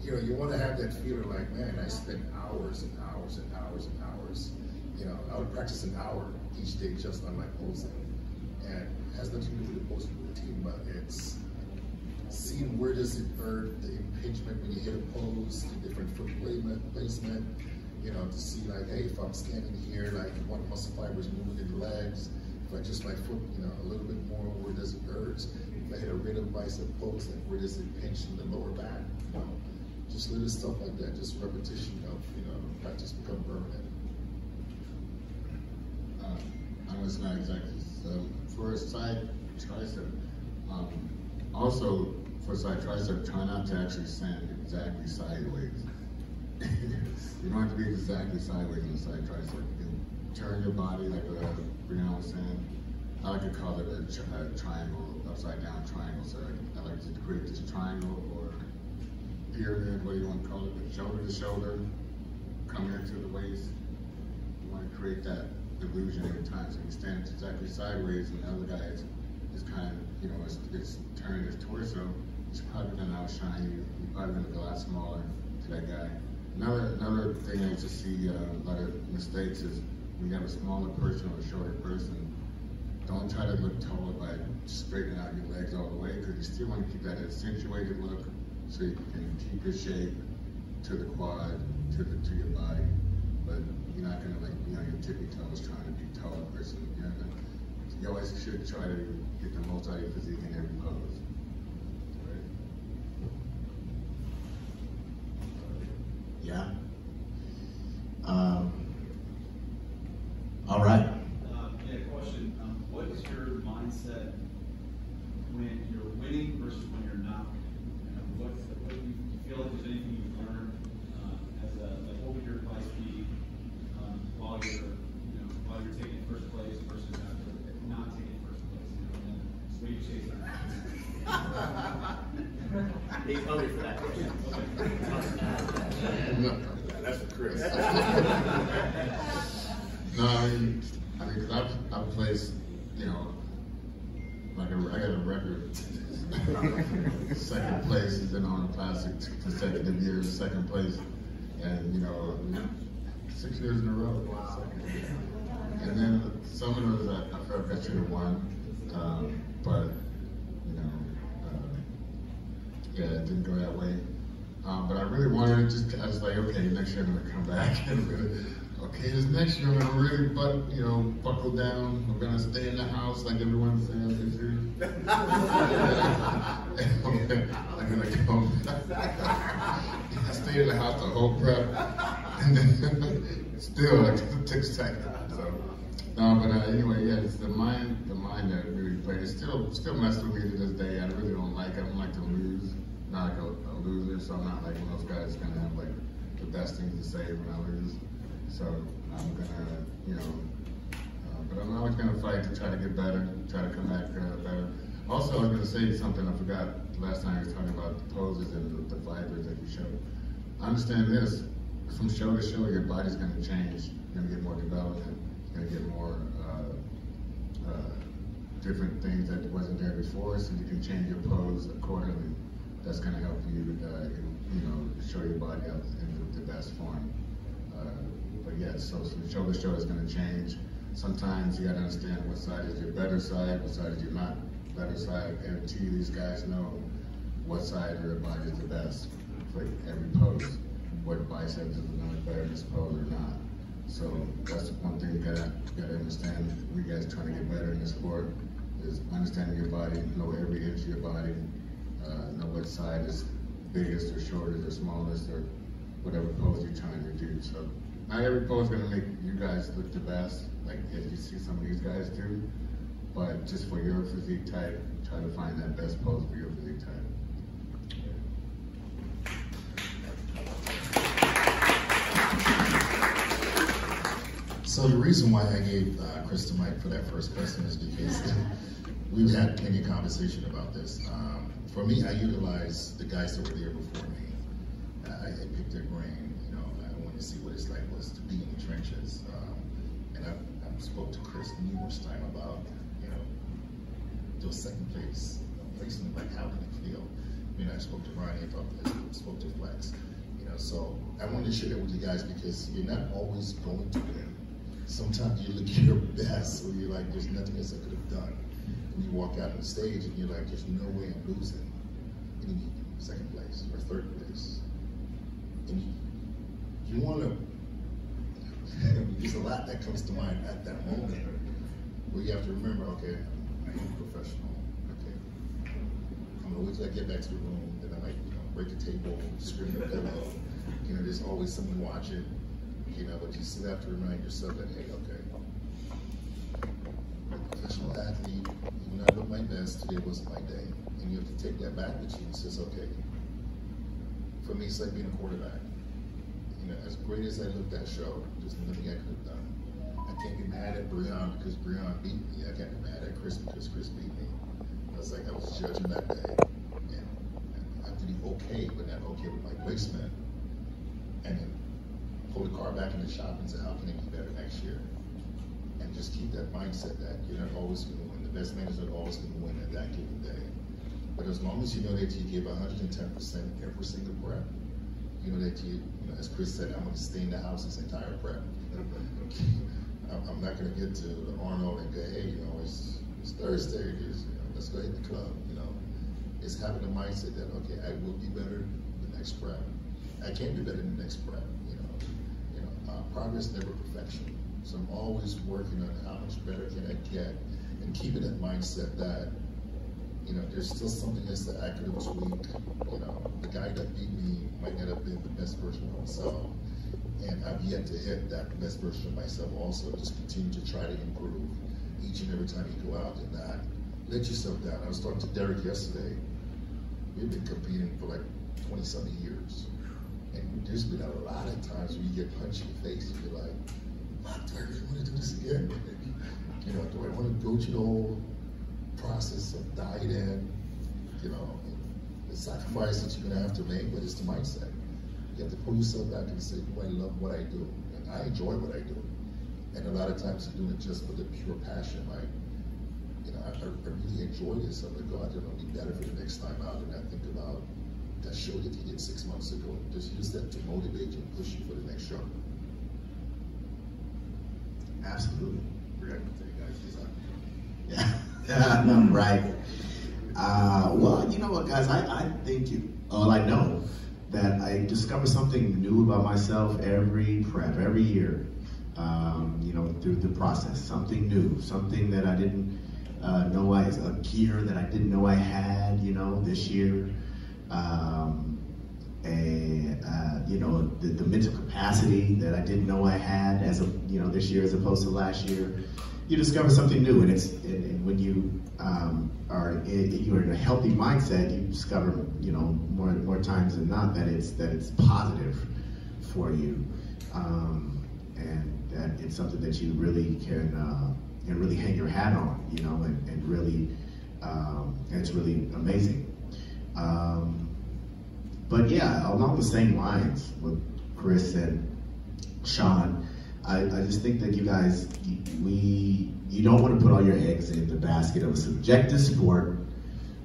You want to have that feeling like, man, I spent hours and hours and hours and hours. I would practice an hour each day just on my posing, and it has nothing to do with the posing routine, but it's seeing where does it hurt, the impingement when you hit a pose, the different foot placement, to see like, hey, if I'm standing here, like one muscle fiber is moving in the legs, if I just my foot, a little bit more, where does it hurt? If I hit a rhythm bicep pose, like where does it pinch in the lower back? Just little stuff like that, just repetition of, practice become permanent. I know it's not exactly, for a side tricep, also for side tricep, try not to actually stand exactly sideways. You don't have to be exactly sideways on the side tricep. You can turn your body like Breon was saying. I like to call it a triangle, upside down triangle. So I like to create this triangle or pyramid, what do you want to call it, but shoulder to shoulder, coming into the waist. You want to create that illusion every time. So you stand exactly sideways, and the other guy is kind of, it's turning his torso. It's probably going to outshine you. You're probably going to go a lot smaller to that guy. Another thing I used to see a lot of mistakes is when you have a smaller person or a shorter person, don't try to look taller by straightening out your legs all the way, because you still want to keep that accentuated look so you can keep your shape to the quad, to your body. But you're not going to be on your tippy toes trying to be a taller person. You always should try to get the most out of your physique in every pose. Yeah. All right. Question. What is your mindset when you're winning versus when you're not? What do you feel like there's anything you've learned what would your advice be while you're taking first place versus not taking first place? And so you chase that. He's hungry for that question. No, that's for Chris. No, I mean, because I've placed, like I got a record. Second place has been on a classic consecutive years, second place, and 6 years in a row. Wow. And then some of those I felt like I should have won, but yeah, it didn't go that way. But I really wanted to just, I was like, okay, next year I'm gonna come back and really, okay, this next year I'm gonna really, buckle down. I'm gonna stay in the house like everyone's saying this year. I'm gonna go. I stayed in the house the whole prep, and then still it took seconds. So, no, but anyway, yeah, it's the mind that really plays. It still messes with me to this day. I really don't like. I don't like to lose. Not like a loser, so I'm not like one of those guys that's gonna have like the best things to say when I lose. So I'm gonna, but I'm always gonna fight to try to get better, try to come back better. Also, I was gonna say something I forgot last time I was talking about the poses and the fibers that you showed. Understand this, from show to show, your body's gonna change. You're gonna get more development. You're gonna get more different things that wasn't there before, so you can change your pose accordingly. That's gonna help you, show your body out in the best form. But yeah, so show to show is gonna change. Sometimes you gotta understand what side is your better side, what side is your not better side. I guarantee you these guys know what side of their body is the best for every pose. What biceps is better in this pose or not. So that's one thing you gotta understand. You guys trying to get better in this sport is understanding your body, know every inch of your body, know what side is biggest or shortest or smallest or whatever pose you're trying to do. So not every pose is gonna make you guys look the best, like as you see some of these guys do, but just for your physique type, try to find that best pose for your physique type. So the reason why I gave Chris the mic for that first question is because we've had plenty of conversation about this. For me, I utilize the guys that were there before me. I picked their brain. I wanted to see what it's like was to be in the trenches. And I spoke to Chris numerous times about, those second place, placement, like how can it feel? I spoke to Brian, I spoke to Flex. So I wanted to share that with you guys because you're not always going to win. Sometimes you look at your best, or you're like, there's nothing else I could have done. And you walk out on the stage and you're like, there's no way I'm losing. And you get second place or third place. And you want to, there's a lot that comes to mind at that moment where you have to remember, okay, I am a professional, okay. I'm gonna wait till I get back to the room, then I might, break the table, scream the pillow. There's always someone watching. But you still have to remind yourself that, hey, okay, I'm a professional athlete, even though I look my best, today wasn't my day. And you have to take that back with you and says, okay, for me, it's like being a quarterback. As great as I looked that show, there's nothing I could have done. I can't be mad at Breon because Breon beat me. I can't be mad at Chris because Chris beat me. I was judging that day. And I have to be okay, but not okay with my placement. And then pull the car back in the shop and say, how can I be better next year? And just keep that mindset that you're not always going to win. The best man is not always going to win at that given day. But as long as you know that you give 110% every single prep, that as Chris said, I'm going to stay in the house this entire prep. I'm not going to get to the Arnold and go, hey, it's Thursday, let's go hit the club. It's having a mindset that, okay, I will be better the next prep. I can be better in the next prep. Progress never perfection. So I'm always working on how much better can I get and keeping that mindset that, there's still something else that I could have tweaked. The guy that beat me might not have been the best version of himself. And I've yet to hit that best version of myself also. Just continue to try to improve each and every time you go out and not let yourself down. I was talking to Derek yesterday. We've been competing for like 20-something years. And there's been a lot of times where you get punched in the face and you're like, do I really want to do this again? Do I want to go through the whole process of dieting? The sacrifice that you're going to have to make, but it's the mindset. You have to pull yourself back and say, do I love what I do? And I enjoy what I do. And a lot of times you're doing it just for the pure passion. I really enjoy this. I'm going to go out there and I'll be better for the next time out. And I think about that show that you did 6 months ago. Just use that to motivate you and push you for the next show. Absolutely. We're going to tell you guys this. Yeah, right. Well, you know what, guys, I think I know that I discover something new about myself every prep, every year, you know, through the process, something new, something that I didn't know a gear that I didn't know I had, you know, this year. You know, the mental capacity that I didn't know I had you know, this year as opposed to last year. You discover something new, and when you you're in a healthy mindset, you discover, you know, more times than not that it's positive for you, and that it's something that you really can really hang your hat on, you know, and really it's really amazing. But yeah, along the same lines with Chris and Shawn, I just think that you guys, you don't want to put all your eggs in the basket of a subjective sport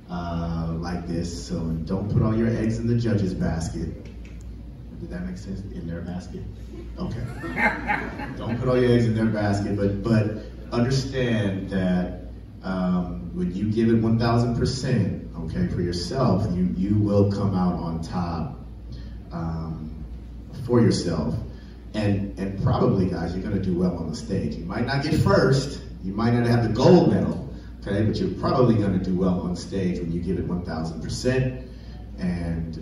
like this. So don't put all your eggs in the judge's basket. Did that make sense? In their basket? Okay. Don't put all your eggs in their basket, but understand that when you give it 1,000%, okay, for yourself, you will come out on top for yourself. And probably, guys, you're gonna do well on the stage. You might not get first, you might not have the gold medal, okay, but you're probably gonna do well on stage when you give it 1,000%, and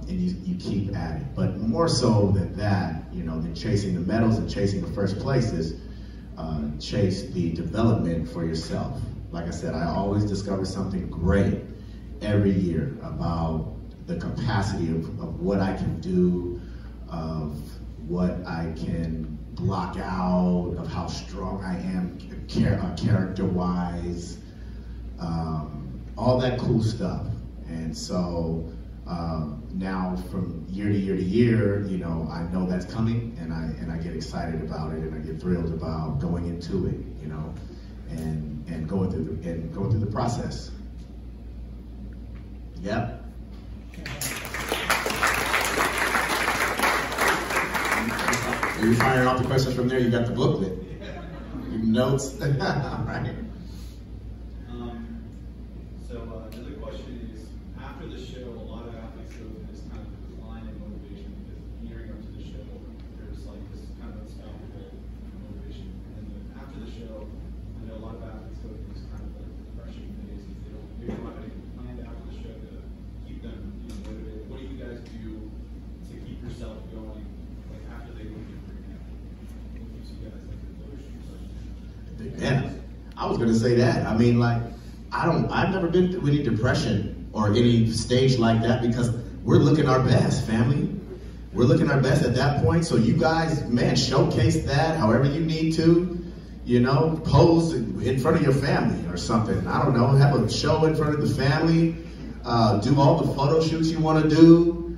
you keep at it. But more so than that, you know, than chasing the medals and chasing the first places, chase the development for yourself. Like I said, I always discover something great every year about the capacity of what I can do, of what I can block out, of how strong I am character-wise, all that cool stuff. And so now from year to year to year, you know, I know that's coming, and I get excited about it, and I get thrilled about going into it, you know, and going through the process. Yep. You're firing off the questions from there. You got the booklet, your notes. All right. So another question is, after the show, a lot of athletes go through this kind of decline in motivation because leading up to the show, there's like this kind of unstoppable motivation. And then after the show, I know a lot of athletes go through this kind of like depression phase. They don't have anything planned after the show to keep them, you know, motivated. What do you guys do to keep yourself going, like after they go through rehab? What keeps you guys like motivation? Yeah, I was gonna say that. I mean, like, I've never been through any depression or any stage like that because we're looking our best, family. We're looking our best at that point. So you guys, man, showcase that however you need to, you know, pose in front of your family or something. I don't know, have a show in front of the family, do all the photo shoots you want to do.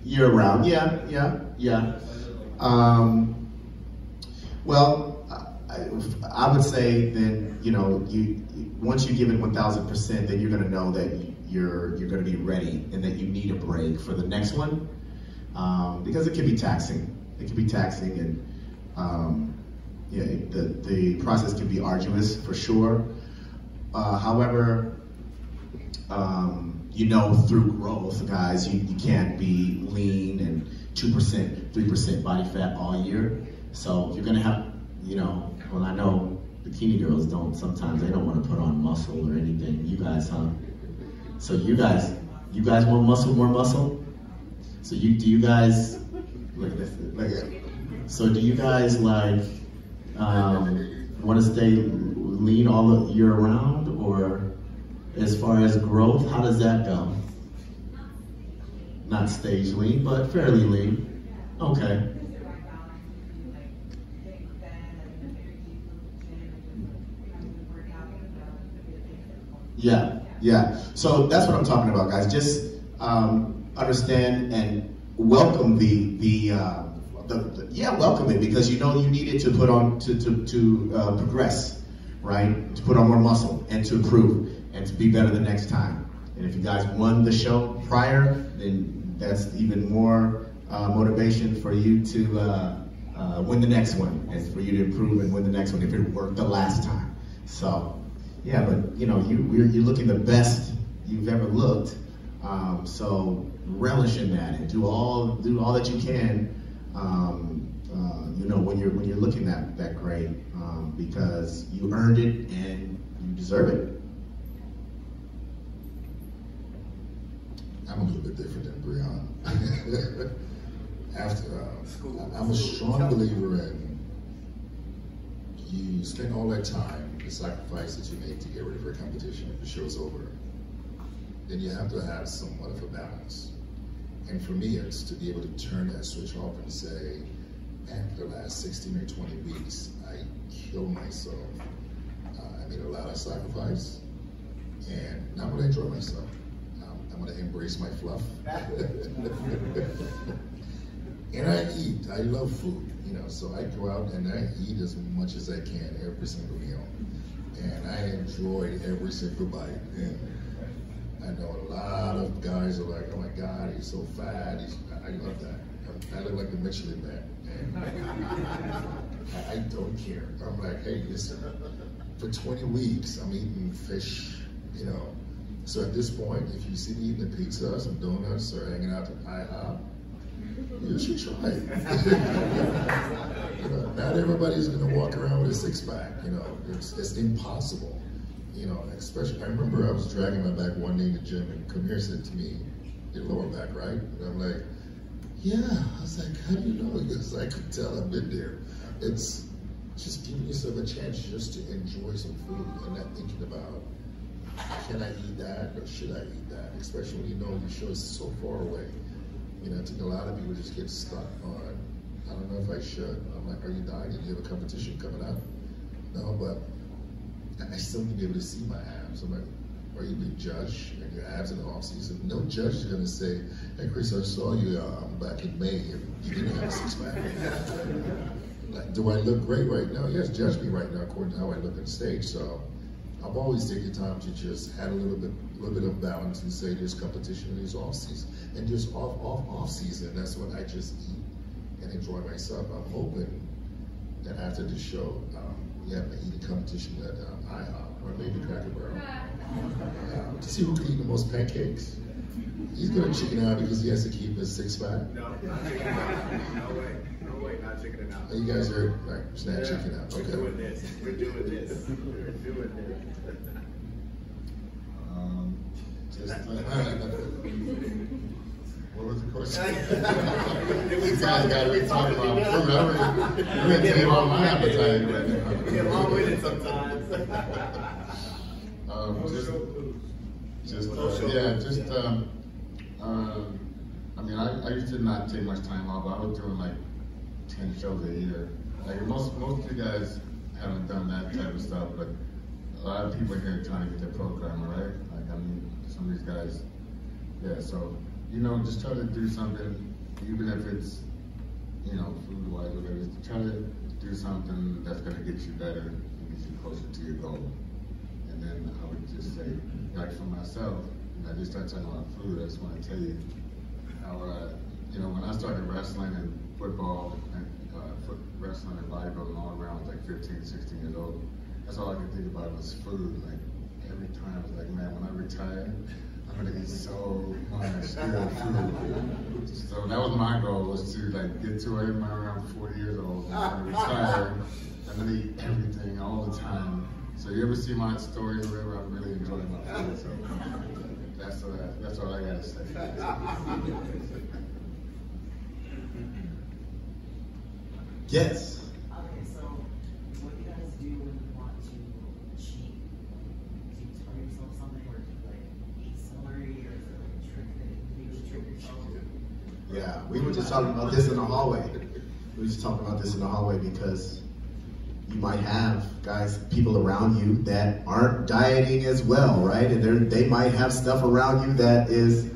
Year round, yeah. Well, I would say then, you know, once you give it 1,000%, then you're going to know that you're going to be ready and that you need a break for the next one, because it can be taxing. It can be taxing, and yeah, the process can be arduous for sure. However, you know, through growth, guys, you can't be lean and 2%, 3% body fat all year. So you're gonna have, you know, well, I know bikini girls sometimes they don't want to put on muscle or anything. You guys, huh? So you guys want muscle, more muscle? So do you guys, look at this, look at it. So do you guys like, want to stay lean all year round, or as far as growth, how does that go? Not stage lean, but fairly lean. Okay. Yeah. So that's what I'm talking about, guys. Just understand and welcome welcome it, because you know you need it to put on to progress, right? To put on more muscle and to improve and to be better the next time. And if you guys won the show prior, then that's even more motivation for you to win the next one, and for you to improve and win the next one if it worked the last time. So, yeah, but you know, you're looking the best you've ever looked. So relish in that and do all that you can. You know, when you're looking that great, because you earned it and you deserve it. I'm a little bit different than Breon. I'm a strong believer in you spend all that time, the sacrifice that you make to get ready for a competition. If the show's over, then you have to have somewhat of a balance. And for me, it's to be able to turn that switch off and say, man, for the last 16 or 20 weeks, I killed myself. I made a lot of sacrifice, and now I'm gonna enjoy myself. I'm gonna embrace my fluff. And I eat, I love food, you know, so I go out and I eat as much as I can every single meal. And I enjoy every single bite. And I know a lot of guys are like, oh my God, he's so fat. I love that. I look like the Michelin Man. And I don't care. I'm like, hey, listen, for 20 weeks, I'm eating fish, you know. So at this point, if you see me eating the pizza, some donuts, or hanging out at IHOP, you should try it. You know, not everybody's gonna walk around with a six-pack, you know. It's impossible. You know, especially, I remember I was dragging my back one day in the gym and Cormier said to me, your lower back, right? And I'm like, yeah. I was like, how do you know? Because I could tell I've been there. It's just giving yourself a chance just to enjoy some food and not thinking about, can I eat that or should I eat that? Especially when you know your show is so far away. You know, I think a lot of people just get stuck on, I don't know if I should. I'm like, are you dying? Do you have a competition coming up? No, but I still need to be able to see my abs. I'm like, are you being judged and your abs in the off season? No judge is gonna say, hey Chris, I saw you back in May and you didn't have a six-pack. Like, do I look great right now? Yes, judge me right now according to how I look on stage. So I've always taken time to just add a little bit of balance and say there's competition and there's off season. And just off season, that's when I just eat and enjoy myself. I'm hoping that after the show, we have an eating competition at IHOP or maybe Cracker Barrel to see who can eat the most pancakes. He's gonna chicken out because he has to keep his six-pack. No, not chicken out. No way, not chickening out. You guys are right, it's not chicken out. Okay. We're doing this. We're doing this. What was the question? These guys got to be talking about food. I'm going to tell you all my appetite right now. We get long-winded sometimes. I mean, I used to not take much time off, but I was doing like 10 shows a year. Like most of you guys haven't done that type of stuff, but a lot of people here are trying to get their program, right? Like, I mean, some of these guys, yeah, so, you know, just try to do something, even if it's, you know, food-wise or whatever, just try to do something that's gonna get you better and get you closer to your goal. And then I would just say, like for myself, I just started talking about food, I just wanna tell you how, you know, when I started wrestling and football and wrestling and bodybuilding all around, I was like 15, 16 years old. That's all I could think about was food. Like every time I was like, man, when I retire, I'm gonna eat so much good food. So that was my goal, was to like get to it around 40 years old. And I'm gonna retire. I'm gonna eat everything all the time. So you ever see my story or whatever, I'm really enjoying my food. So that's all I gotta say. Yes. Okay, so what do you guys do when you want to cheat? Do you tell yourself something, or do you like eat celery, or is it like a trick that you just trick yourself? Yeah, we were just talking about this in the hallway. We were just talking about this in the hallway because you might have people around you that aren't dieting as well, right? And they might have stuff around you that is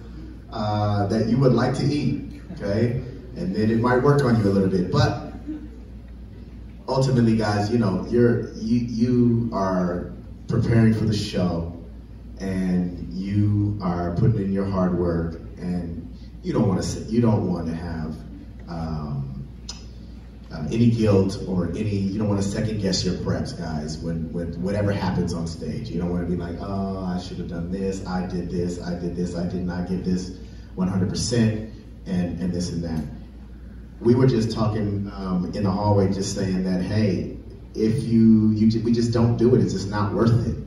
that you would like to eat, okay? And then it might work on you a little bit, but ultimately, guys, you know, you are preparing for the show, and you are putting in your hard work, and you don't want to have any guilt or any, you don't want to second guess your preps, guys, when whatever happens on stage. You don't want to be like, oh, I should have done this, I did this, I did not give this 100%, and this and that. We were just talking in the hallway, just saying that, hey, if we just don't do it, it's just not worth it.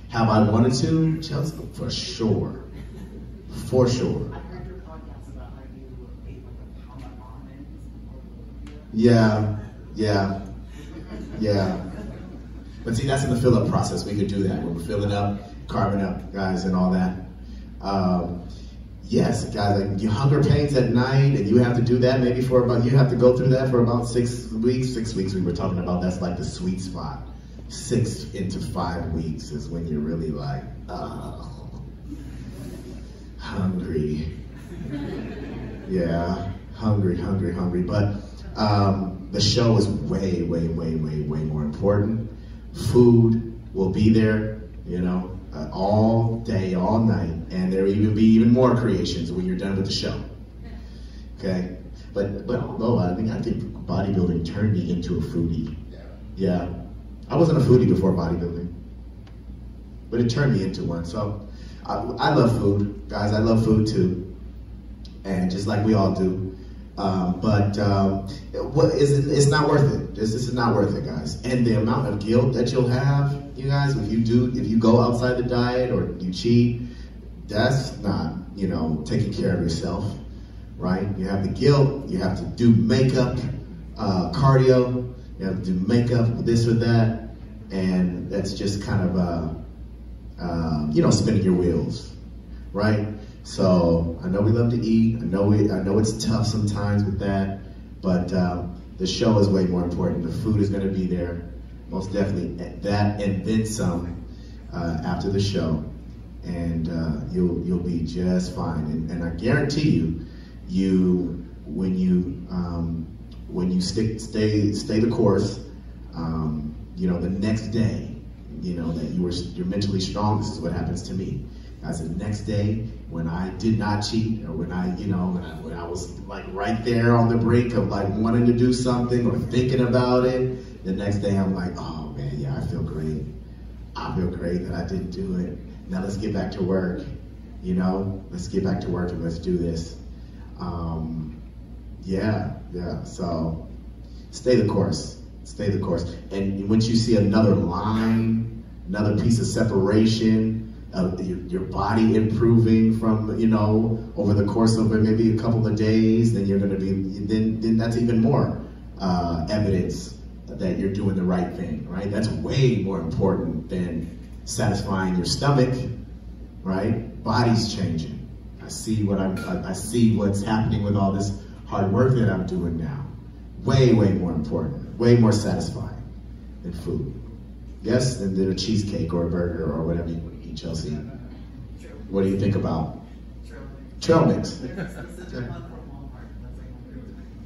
Have I wanted to? Chelsea, for sure. For sure. I've heard your podcast about how you ate like a pound of almonds. Yeah. But see, that's in the fill-up process. We could do that when we're filling up, carving up, guys, and all that. Yes, guys, like your hunger pains at night, and you have to do that maybe for about, you have to go through that for about 6 weeks. 6 weeks we were talking about, that's like the sweet spot. 6 into 5 weeks is when you're really like, oh, hungry. Yeah, hungry. But the show is way more important. Food will be there, you know, all day, all night, and there will even be even more creations when you're done with the show. Okay, but I think bodybuilding turned me into a foodie. Yeah, I wasn't a foodie before bodybuilding, but it turned me into one. So I love food, guys. I love food too, and just like we all do. It's not worth it. This is not worth it, guys. And the amount of guilt that you'll have, you guys, if you go outside the diet or you cheat, that's not, you know, taking care of yourself, right? You have the guilt. You have to do makeup, cardio. You have to do makeup, this or that, and that's just kind of, you know, spinning your wheels, right? So I know we love to eat. I know it's tough sometimes with that, but the show is way more important. The food is going to be there, most definitely. That and then some after the show, and you'll be just fine. And I guarantee you, when you stay the course, you know, the next day, you know that you're mentally strong. This is what happens to me. Guys, the next day, when I did not cheat, or when I was like right there on the brink of like wanting to do something or thinking about it, the next day I'm like, oh man, yeah, I feel great. I feel great that I didn't do it. Now let's get back to work. You know, let's get back to work and let's do this. Yeah. So stay the course. Stay the course. And once you see another line, another piece of separation, your body improving from, you know, over the course of maybe a couple of days, then you're going to be, then that's even more evidence that you're doing the right thing, right? That's way more important than satisfying your stomach, right? Body's changing. I see what's happening with all this hard work that I'm doing now. Way more important, way more satisfying than food. Yes, than a cheesecake or a burger or whatever you eat, Chelsea. What do you think about trail mix?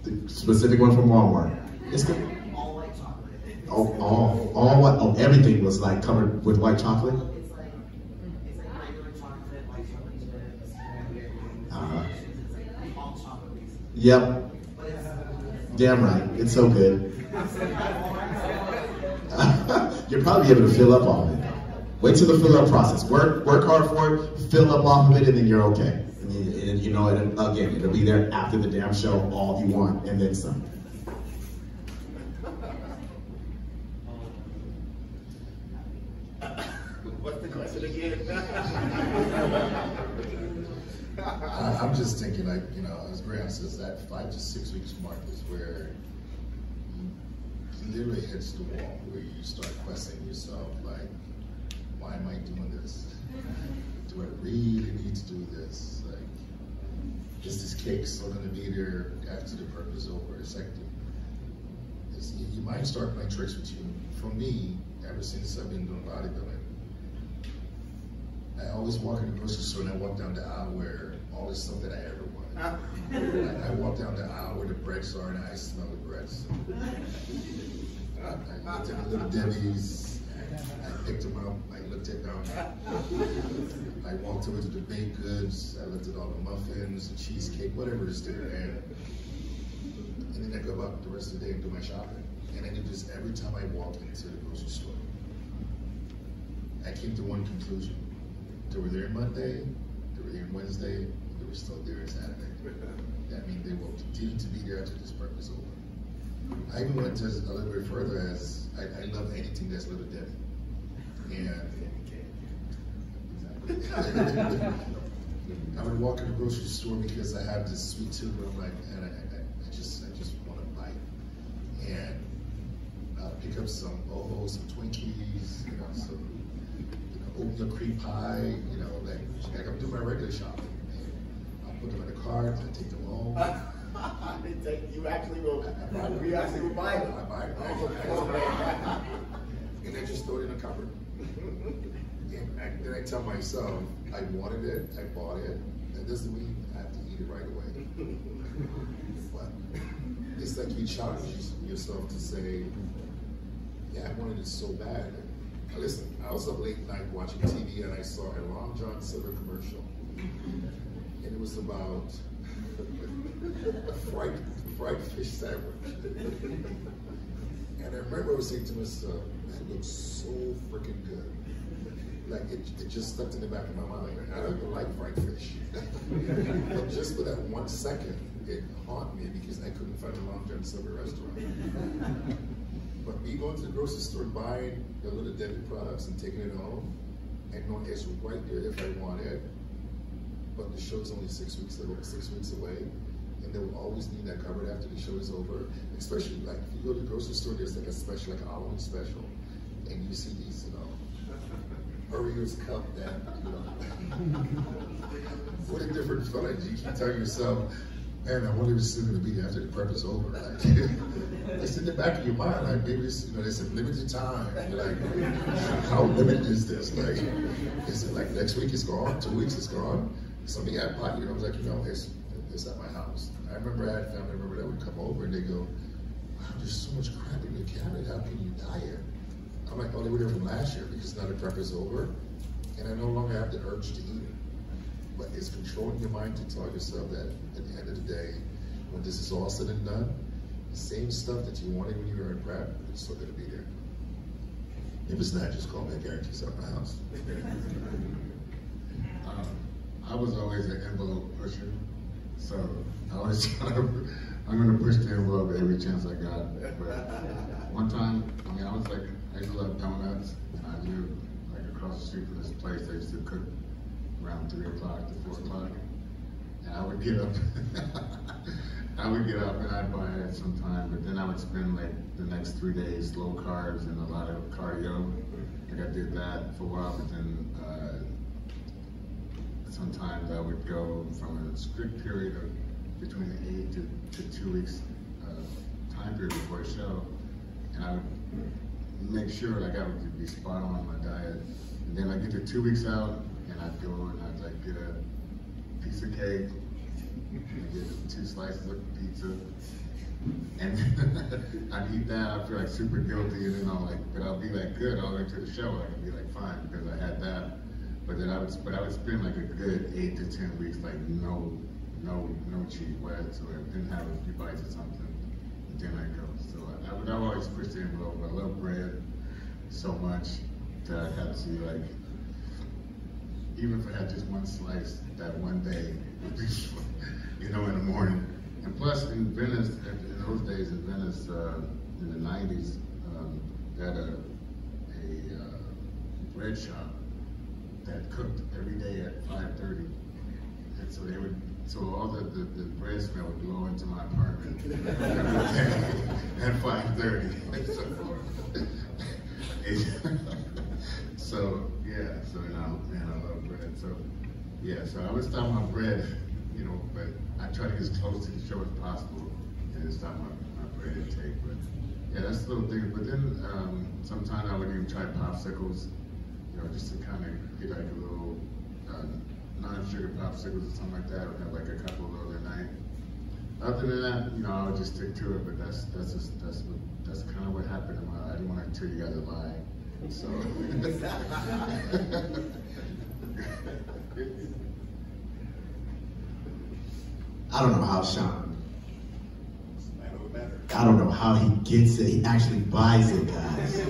The specific one from Walmart. It's good. All white chocolate. All what? Oh, everything was like covered with white chocolate. It's like regular chocolate, white chocolate chips, It's like all chocolate pieces. Yep. Damn right. It's so good. You'll probably be able to fill up all of it. Wait till the fill up process. Work hard for it, fill up off of it, and then you're okay. And you know, again, it'll be there after the damn show, all you want, and then some. What's the question again? I'm just thinking, like, you know, as Breon says, that 5 to 6 weeks mark is where you literally hits the wall, where you start questioning yourself, like, why am I doing this? Do I really need to do this? Like, is this cake still going to be there after the prep is over? It's like, your mind start playing tricks with you. For me, ever since I've been doing bodybuilding, I always walk in the grocery store and I walk down the aisle where all the stuff that I ever wanted. I walk down the aisle where the breads are and I smell the breads. I looked at the Little Debbie's, I picked them up, I looked at them. I walked over to the baked goods, I looked at all the muffins, the cheesecake, whatever is there. And And then I go about the rest of the day and do my shopping. And I do this every time I walk into the grocery store. I came to one conclusion. They were there Monday, they were here Wednesday, they were still there on Saturday. That means they will continue to be there after this prep is over. I even went to a little bit further as I love anything that's Little Debbie. And I would walk in the grocery store because I have this sweet tooth where I'm like, man, I just want to bite. And I'll pick up some some Twinkies, some oatmeal cream pie, like I'm doing my regular shopping. I'll put them in the cart, I take them home. You actually will buy them. I buy them. And I just throw it in the cupboard. And then I tell myself, I wanted it, I bought it. That doesn't mean I have to eat it right away. But it's like you challenge yourself to say, yeah, I wanted it so bad. Now listen, I was up late night watching TV and I saw a Long John Silver commercial. And it was about a fried fish sandwich. And I remember I was saying to myself, that looks so freaking good. Like it just stuck in the back of my mind. I don't even like fried fish. But just for that 1 second, it haunted me because I couldn't find a Long John Silver restaurant. But me going to the grocery store, buying the Little Debbie products and taking it home, and knowing it's right there if I want it, but the show's only 6 weeks away, and they will always need that covered after the show is over. Especially like if you go to the grocery store, there's like a special, like a Halloween special, and you see these, Oreos cup that, what a different feeling. You keep telling yourself, man, I wonder if it's still going to be there after the prep is over. Like, it's in the back of your mind, like maybe it's, there's a limited time. You're like, how limited is this? Like, is it like next week it's gone, 2 weeks it's gone? Something I bought, I was like, it's at my house. I remember I had family member that would come over and they go, wow, there's so much crap in your cabinet, how can you diet? I'm like, oh, they were there from last year because now the prep is over and I no longer have the urge to eat it. But it's controlling your mind to tell yourself that at the end of the day, when this is all said and done, the same stuff that you wanted when you were in prep is still going to be there. If it's not, just call me, I guarantee it's at my house. I was always an envelope pusher, so I was I'm going to push the envelope every chance I got. But one time, I used to love donuts, and I lived like across the street from this place. They used to cook around 3 o'clock to 4 o'clock, and I would get up. And I'd buy it sometime, but then I would spend like the next 3 days low carbs and a lot of cardio. Like I did that for a while, but then sometimes I would go from a strict period of between 8 to 2 weeks time period before a show, and I would make sure like I would be spot on my diet. And then I get to 2 weeks out, and I'd go and I'd like get a piece of cake, and get 2 slices of pizza, and I'd eat that. I feel like super guilty, and then but I'll be like good all the way to the show. I can be like fine because I had that. But then I would spend like a good 8 to 10 weeks like no cheat whatsoever. Didn't have a few bites or something, and then I go. So I've always pushed the envelope. I love bread so much that I had to like, even if I had just 1 slice that one day, in the morning. And plus in Venice, in those days in Venice, in the 90s, they had a bread shop that cooked every day at 5:30. And so all the bread smell would blow into my apartment at 5:30. So man, I love bread. So I always stop my bread, but I try to get as close to the show as possible and stop my bread intake. But yeah, that's the little thing. But then sometimes I would even try popsicles, just to kind of get like a little non-sugar popsicles or something like that. I would have like a couple of those a night. Other than that, I would just stick to it. But that's kind of what happened in my life. I didn't want to tell you guys a lie. So. I don't know how Shawn don't know how he gets it. He actually buys it, guys,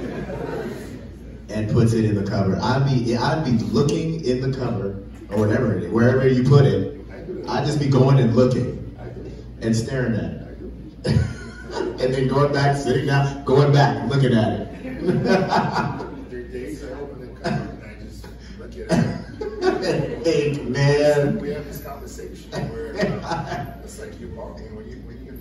and puts it in the cupboard. I'd be looking in the cupboard or whatever it is, wherever you put it. I'd just be going and looking and staring at it, and then going back, sitting down, going back, looking at it. There are days I open the cupboard and I just look at it. Think, man. We have this conversation where it's like you walking when you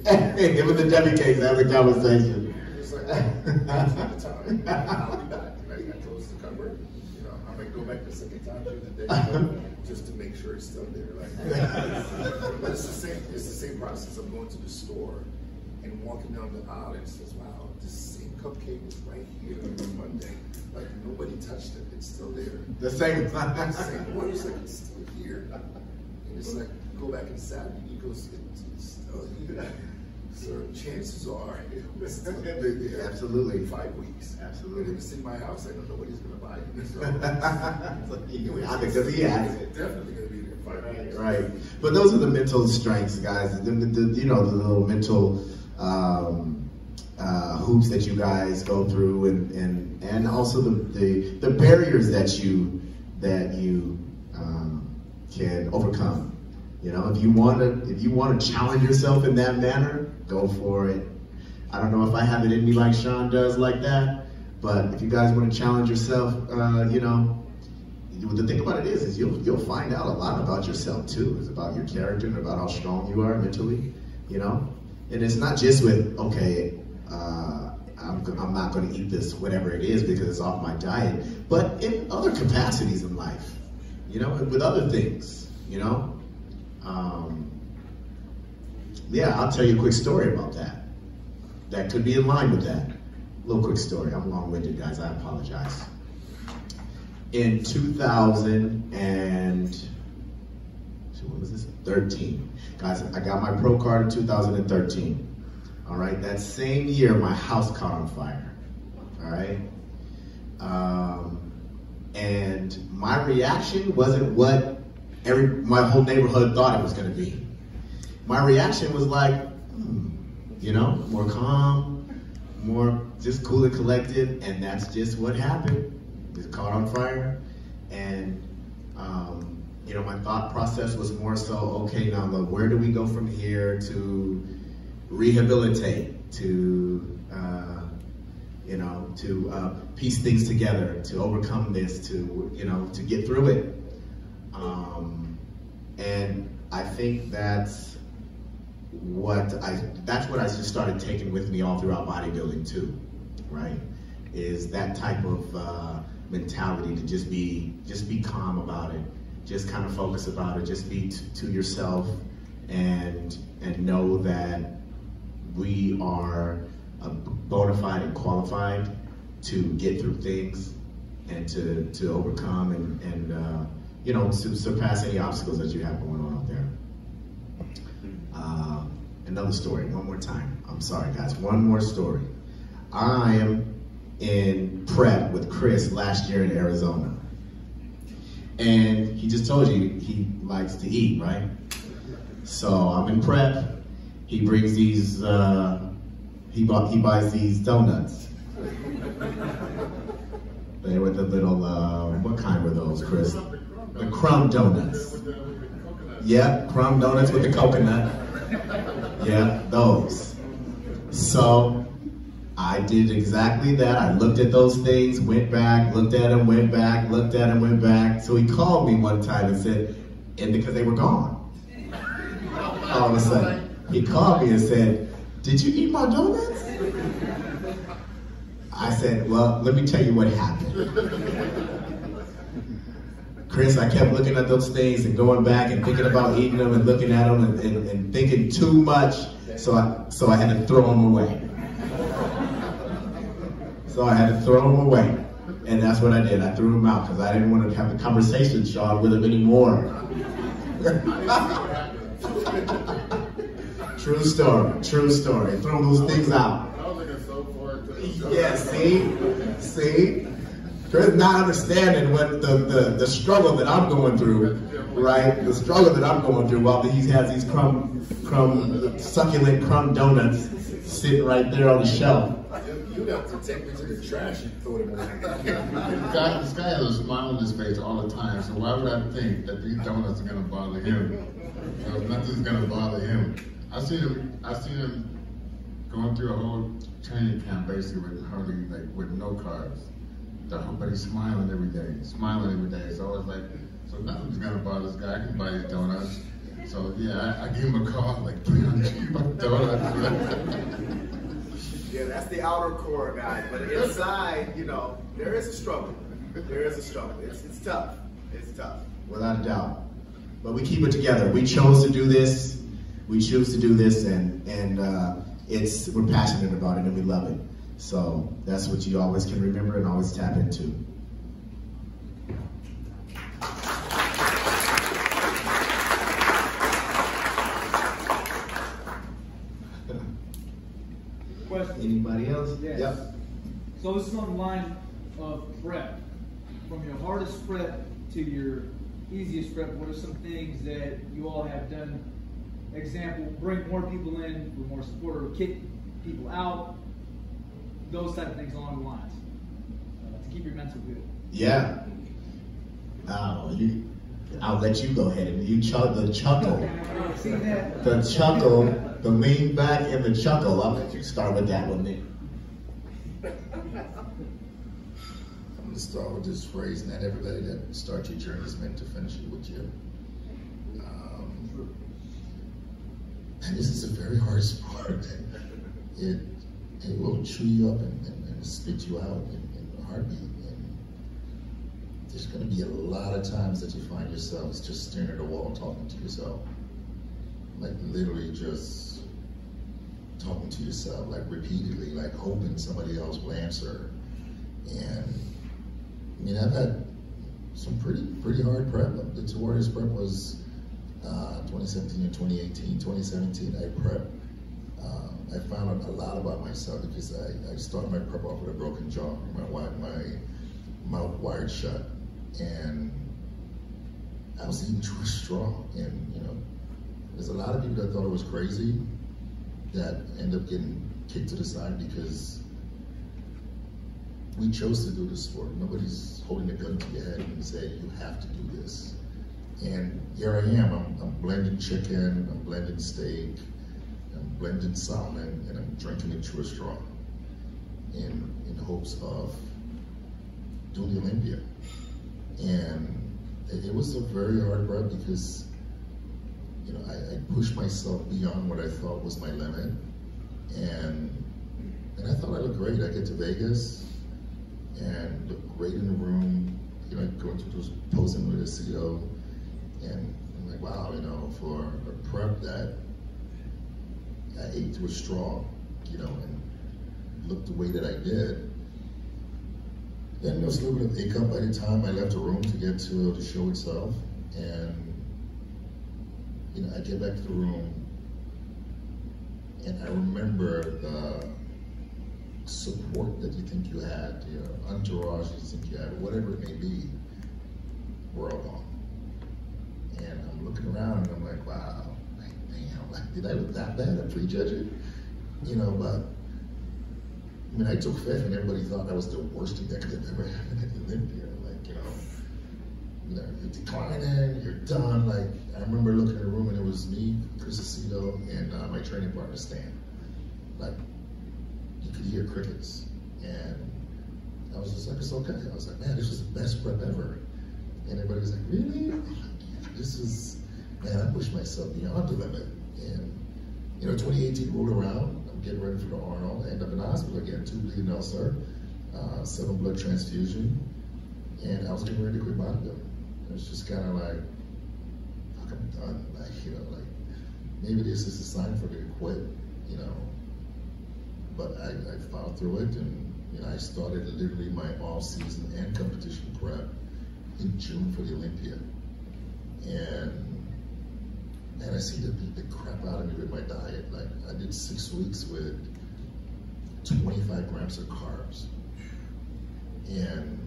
gonna be It was the Debbie case, that was a conversation. It's like, that's the time. I'll be back. I close the cupboard. You know, I might go back the second time through the day just to make sure it's still there. Like, but it's the same process of going to the store and walking down the aisle and says, wow, this same cupcake was right here on Monday. Like nobody touched it. It's still there. The same The same one. It's like it's still here. And it's like go back inside and he goes, it's still here. So chances are it was still there. Absolutely. In 5 weeks. Absolutely. And if it's in my house, I know nobody's gonna buy it. So, because he has it. It's definitely gonna be there in 5 weeks. Right. But those are the mental strengths, guys. The you know, the little mental hoops that you guys go through, and also the barriers that you can overcome. You know, if you want to challenge yourself in that manner, go for it. I don't know if I have it in me like Shawn does like that, but if you guys want to challenge yourself, you know, the thing about it is you'll find out a lot about yourself too. It's about your character and about how strong you are mentally, you know. And it's not just with, okay, I'm not going to eat this, whatever it is, because it's off my diet, but in other capacities in life, you know, with other things, you know. Yeah, I'll tell you a quick story about that. That could be in line with that. Little quick story. I'm long-winded, guys. I apologize. In 2013, guys, I got my pro card in 2013. All right, that same year, my house caught on fire. All right, and my reaction wasn't what my whole neighborhood thought it was going to be. My reaction was like, you know, more calm, more just cool and collected, and that's just what happened. It caught on fire, and you know, my thought process was more so, okay, now look, where do we go from here to rehabilitate, to you know, to piece things together, to overcome this, to, you know, to get through it. And I think that's what I just started taking with me all throughout bodybuilding too, right? Is that type of mentality to just be calm about it, just kind of focus about it, just be to yourself, and know that we are bona fide and qualified to get through things and to overcome and you know, to surpass any obstacles that you have going on out there. Another story, one more time. I'm sorry, guys, one more story. I am in prep with Chris last year in Arizona. And he just told you he likes to eat, right? So I'm in prep. He brings these, he buys these donuts. They were the little, what kind were those, Chris? The crumb donuts. Yeah, crumb donuts with the coconut. Yeah, those. So I did exactly that. I looked at those things, went back, looked at them, went back, looked at them, went back. So he called me one time and said, and because they were gone. All of a sudden, he called me and said, "Did you eat my donuts?" I said, "Well, let me tell you what happened. Chris, I kept looking at those things and going back and thinking about eating them and looking at them and thinking too much, so I had to throw them away. So I had to throw them away, and that's what I did. I threw them out because I didn't want to have a conversation, Shawn, with him anymore." True story, true story. Throw those things out. I was looking so forward to it. Yeah, see? Chris not understanding what the struggle that I'm going through. right? The struggle that I'm going through while he has these succulent crumb donuts sitting right there on the shelf. You'd have to take me to the trash and throw them away. This guy has a smile on his face all the time, so why would I think that these donuts are gonna bother him? Nothing's gonna bother him. I've seen him going through a whole training camp basically with hardly with no carbs. But he's smiling every day. So it's like, so nothing's gonna bother this guy. I can buy his donuts. So yeah, I gave him a call, like, Breon, give me donuts. Yeah, that's the outer core, guys. But inside, you know, there is a struggle. There is a struggle. It's tough. It's tough. Without a doubt. But we keep it together. We chose to do this. We choose to do this, and we're passionate about it and we love it. So that's what you always can remember and always tap into. Question. Anybody else? Yes. Yep. So this is on the line of prep. From your hardest prep to your easiest prep, what are some things that you all have done? Example, bring more people in for more support, or kick people out, those type of things along the lines to keep your mental good. Yeah. I'll let you go ahead and the chuckle, the lean back and the chuckle. I'll let you start with that one then. I'm gonna start with this phrase: not everybody that starts your journey is meant to finish it with you. And this is a very hard sport. It will chew you up and spit you out in a heartbeat. And there's going to be a lot of times that you find yourself just staring at a wall talking to yourself. Like literally just talking to yourself, like repeatedly, like hoping somebody else will answer. And I mean, I've had some pretty hard prep. The two hardest prep was 2017 and 2018. 2017, I prepped. I found out a lot about myself because I started my prep off with a broken jaw, my mouth wired shut, and I was eating through a straw. And you know, there's a lot of people that thought it was crazy that end up getting kicked to the side because we chose to do this sport. Nobody's holding a gun to your head and saying you have to do this. And here I am. I'm blending chicken, I'm blending steak, I'm blending salmon, and I'm drinking it through a straw in hopes of doing the Olympia. And it was a very hard prep because, you know, I pushed myself beyond what I thought was my limit, and I thought I looked great. I get to Vegas and look great in the room. You know, going through those posing with a CEO, and I'm like, wow, you know, for a prep that I ate through a straw, you know, and looked the way that I did. Then there was a little bit of hiccup by the time I left the room to get to the show itself. And, you know, I get back to the room and I remember the support that you think you had, your entourage you think you had, whatever it may be, we're all gone. And I'm looking around and I'm like, wow, damn, like, did I look that bad at prejudging? You know, but I mean, I took fifth and everybody thought that was the worst thing that could have ever happened at the Olympia. Like, you know, you're declining, you're done. Like, I remember looking in the room and it was me, Chris Aceto, and my training partner, Stan. Like, you could hear crickets. And I was just like, it's okay. I was like, man, this was the best prep ever. And everybody was like, really? I'm like, yeah, this is, man, I pushed myself beyond the limit. And, you know, 2018 rolled around. I'm getting ready for the Arnold. I end up in the hospital again, 2 bleeding ulcer, 7 blood transfusion. And I was getting ready to quit bodybuilding. It was just kind of like, fuck, I'm done. Like, you know, like, maybe this is a sign for me to quit, you know. But I fought through it, and you know, I started literally my off-season and competition prep in June for the Olympia. And I seemed to beat the crap out of me with my diet. Like, I did 6 weeks with 25 grams of carbs. And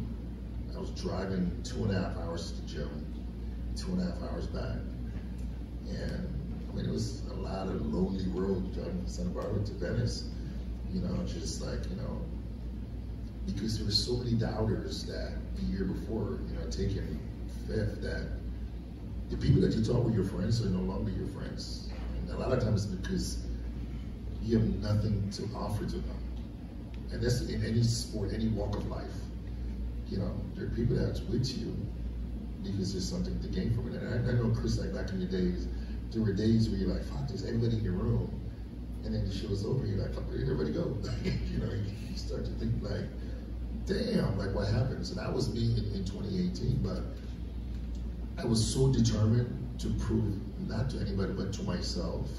I was driving 2.5 hours to the gym. 2.5 hours back. And I mean, it was a lot of lonely road driving from Santa Barbara to Venice, you know, just like, you know, because there were so many doubters that the year before, you know, taking fifth, that the people that you thought were your friends are no longer your friends. And a lot of times it's because you have nothing to offer to them. And that's in any sport, any walk of life. You know, there are people that's with you because there's something to gain from it. And I know, Chris, like back in the days, there were days where you're like, fuck, there's everybody in your room. And then the show's over, you're like, fuck, where'd everybody go? You know, you start to think like, damn, like what happened? So that was me in 2018, but I was so determined to prove, not to anybody, but to myself,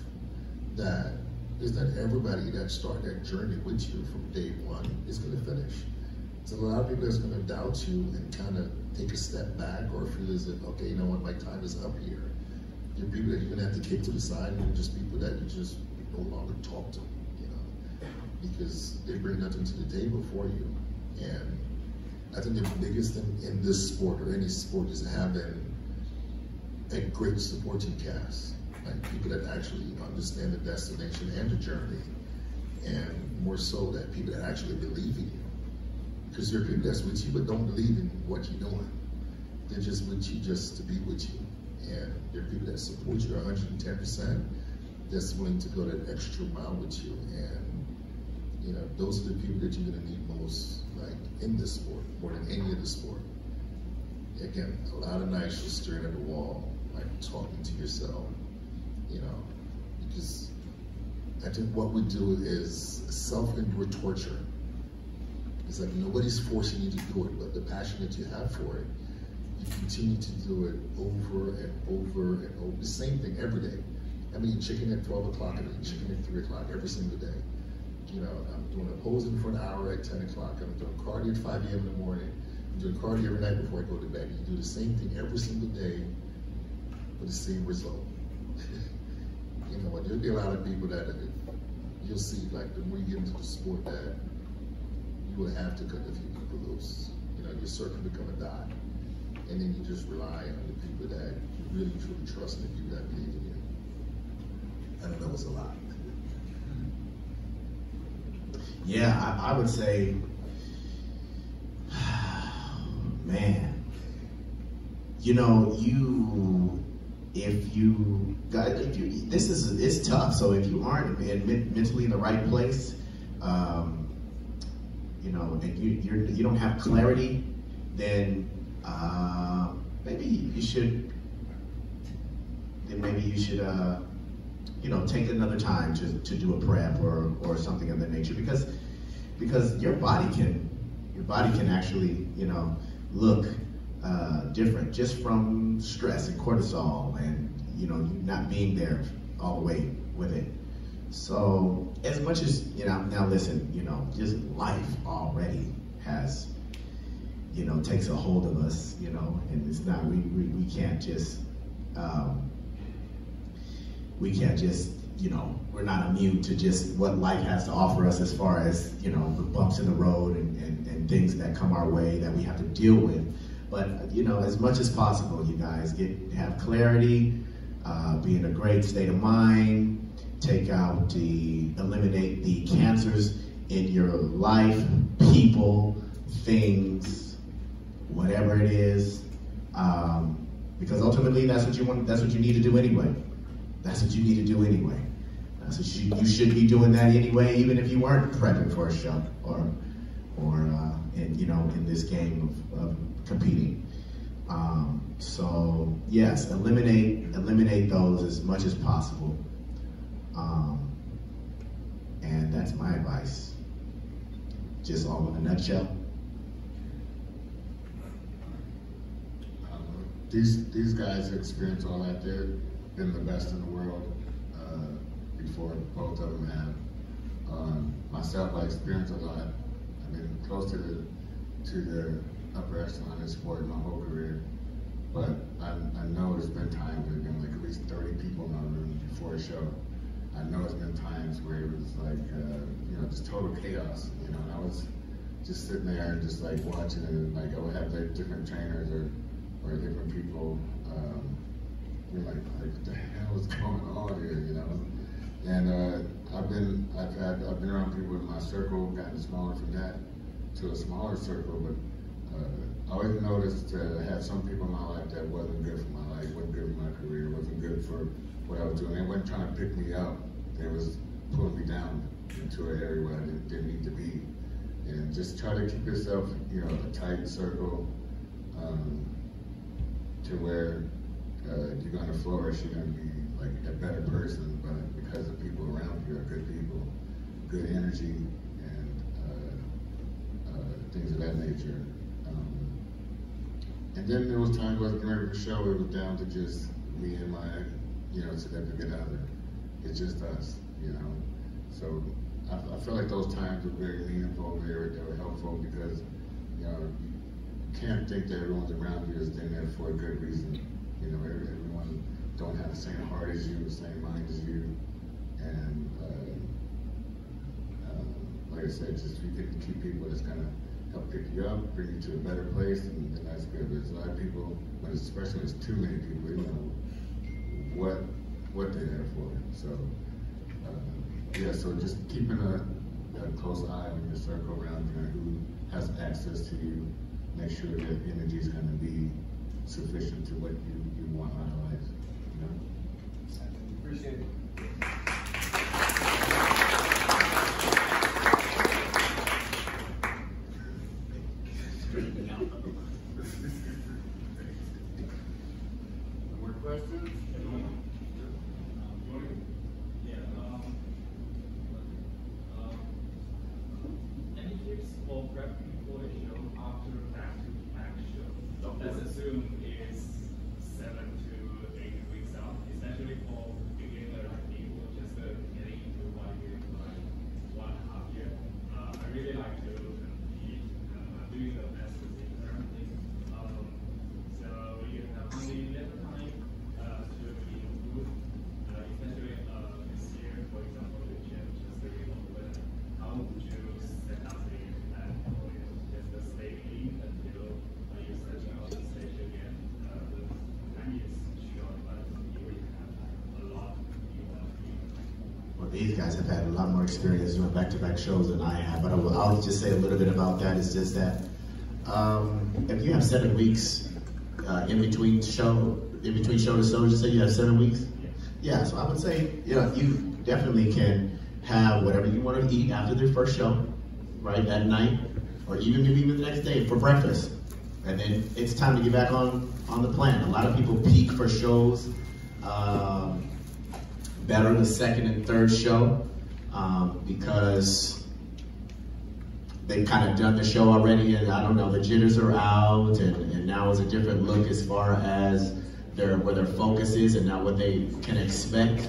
that is that everybody that started that journey with you from day one is gonna finish. So a lot of people that's gonna doubt you and kind of take a step back or feel as if, okay, you know what, my time is up here. There are people that you're gonna have to kick to the side, and just people that you just no longer talk to, you know, because they bring nothing to the table for you. And I think the biggest thing in this sport or any sport is having a great supporting cast, like people that actually understand the destination and the journey, and more so that people that actually believe in you. Because there are people that's with you but don't believe in what you're doing. They're just with you just to be with you. And there are people that support you 110%, that's willing to go that extra mile with you. And you know, those are the people that you're gonna need most, like in this sport, more than any other sport. Again, a lot of nights just staring at the wall, like talking to yourself, you know, because I think what we do is self-induced torture. It's like nobody's forcing you to do it, but the passion that you have for it, you continue to do it over and over and over. The same thing every day. I mean, chicken at 12 o'clock, I mean, chicken at 3 o'clock every single day. You know, I'm doing a posing for an hour at 10 o'clock. I'm doing cardio at 5 a.m. in the morning. I'm doing cardio every night before I go to bed. You do the same thing every single day for the same result. You know what, there'll be a lot of people that you'll see, like the more you get into the sport, that you will have to cut a few people loose. You know, your circle become a dot. And then you just rely on the people that you really truly trust and the people that believe in you. I know that was a lot. Yeah, I would say, man, you know, it's tough. So if you aren't mentally in the right place, you know, and you don't have clarity, then maybe you should, you know, take another time to do a prep or something of that nature, because your body can actually, you know, look different just from stress and cortisol and, you know, not being there all the way with it. So as much as, you know, now listen, you know, just life already has, you know, takes a hold of us, you know, and it's not, we can't just, you know, we're not immune to just what life has to offer us as far as, you know, the bumps in the road and things that come our way that we have to deal with. But, you know, as much as possible, you guys have clarity, be in a great state of mind, eliminate the cancers in your life, people, things, whatever it is, because ultimately that's what you need to do anyway. That's what you need to do anyway. That's what you should be doing that anyway, even if you weren't prepping for a show or you know, in this game of competing. So yes, eliminate those as much as possible. And that's my advice. Just all in a nutshell. These guys experience all that. They've been the best in the world before both of them have. Myself, I experienced a lot. I've been close to the upper echelon of this sport my whole career. But I know there's been times there's been like at least 30 people in my room before a show. I know it's been times where it was like, you know, just total chaos. You know, and I was just sitting there and just like watching it, and like I would have like different trainers or different people You're like, what the hell is going on here, you know? And I've been around people in my circle, gotten smaller from that to a smaller circle, but I always noticed to have some people in my life that wasn't good for my life, wasn't good for my career, wasn't good for what I was doing. They weren't trying to pick me up. They was pulling me down into an area where I didn't need to be. And just try to keep yourself, you know, a tight circle to where you're going to flourish, you're going to be like a better person, but because the people around you are good people, good energy, and things of that nature. And then there was times where I was getting ready for the show, it was down to just me and my, you know, significant other. It's just us, you know. So I feel like those times were very meaningful, they were helpful because, you know, you can't think that everyone's around you is in there for a good reason. You know, everyone don't have the same heart as you, the same mind as you. And like I said, just you can keep people that's gonna help pick you up, bring you to a better place, and that's good. There's a lot of people, but especially when there's too many people, you know what they're there for. So yeah, so just keeping a close eye on your circle around you, who has access to you, make sure that energy is going to be sufficient to what you want out of life. You know? Appreciate it. More questions? Any tips for prepping for a show after back-to-back show? Let's assume it's 7 to 8 weeks out, especially for beginner people just getting into bodybuilding for like 1.5 years. I really like to compete. I'm doing the best within currently. So you have only little time to improve, especially this year, for example, the gym just reopened. How would you set up the plan for it? Just to stay lean until you set out the stage again? The time is short, but you will have a lot you want to do. Well, these guys have had a lot more experience doing back-to-back shows than I have, but I'll just say a little bit about that. It's just that if you have 7 weeks in between show to show, you say you have 7 weeks? Yeah, so I would say, you know, you definitely can have whatever you want to eat after the first show, right, that night, or even maybe even the next day for breakfast. And then it's time to get back on the plan. A lot of people peak for shows better the second and third show because they've kind of done the show already, and I don't know, the jitters are out, and now is a different look as far as where their focus is and now what they can expect.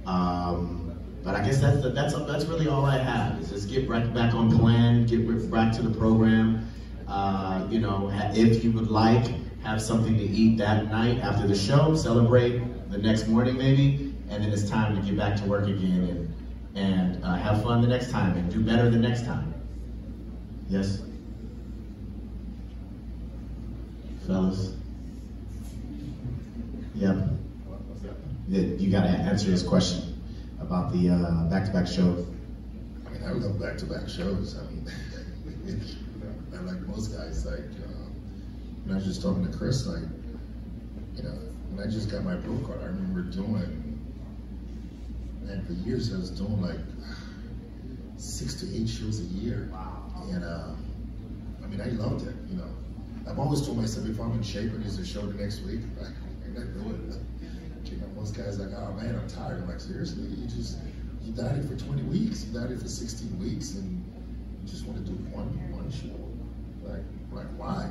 But I guess that's really all I have, is just get right back on plan, get back to the program. You know, if you would like, have something to eat that night after the show, celebrate the next morning maybe, and then it's time to get back to work again and have fun the next time and do better the next time. Yes? Fellas? Yep. You gotta answer this question about the back-to-back show. I mean, I love back-to-back shows. I mean, I like most guys, like, when I was just talking to Chris, like, you know, when I just got my pro card, I remember doing, and for years I was doing like 6 to 8 shows a year. And I mean, I loved it, you know. I've always told myself, if I'm in shape and there's a show the next week, like, I'm not doing it. You know, most guys are like, oh man, I'm tired. I'm like, seriously, you dieted for 20 weeks, you dieted for 16 weeks, and you just want to do one show. Like why?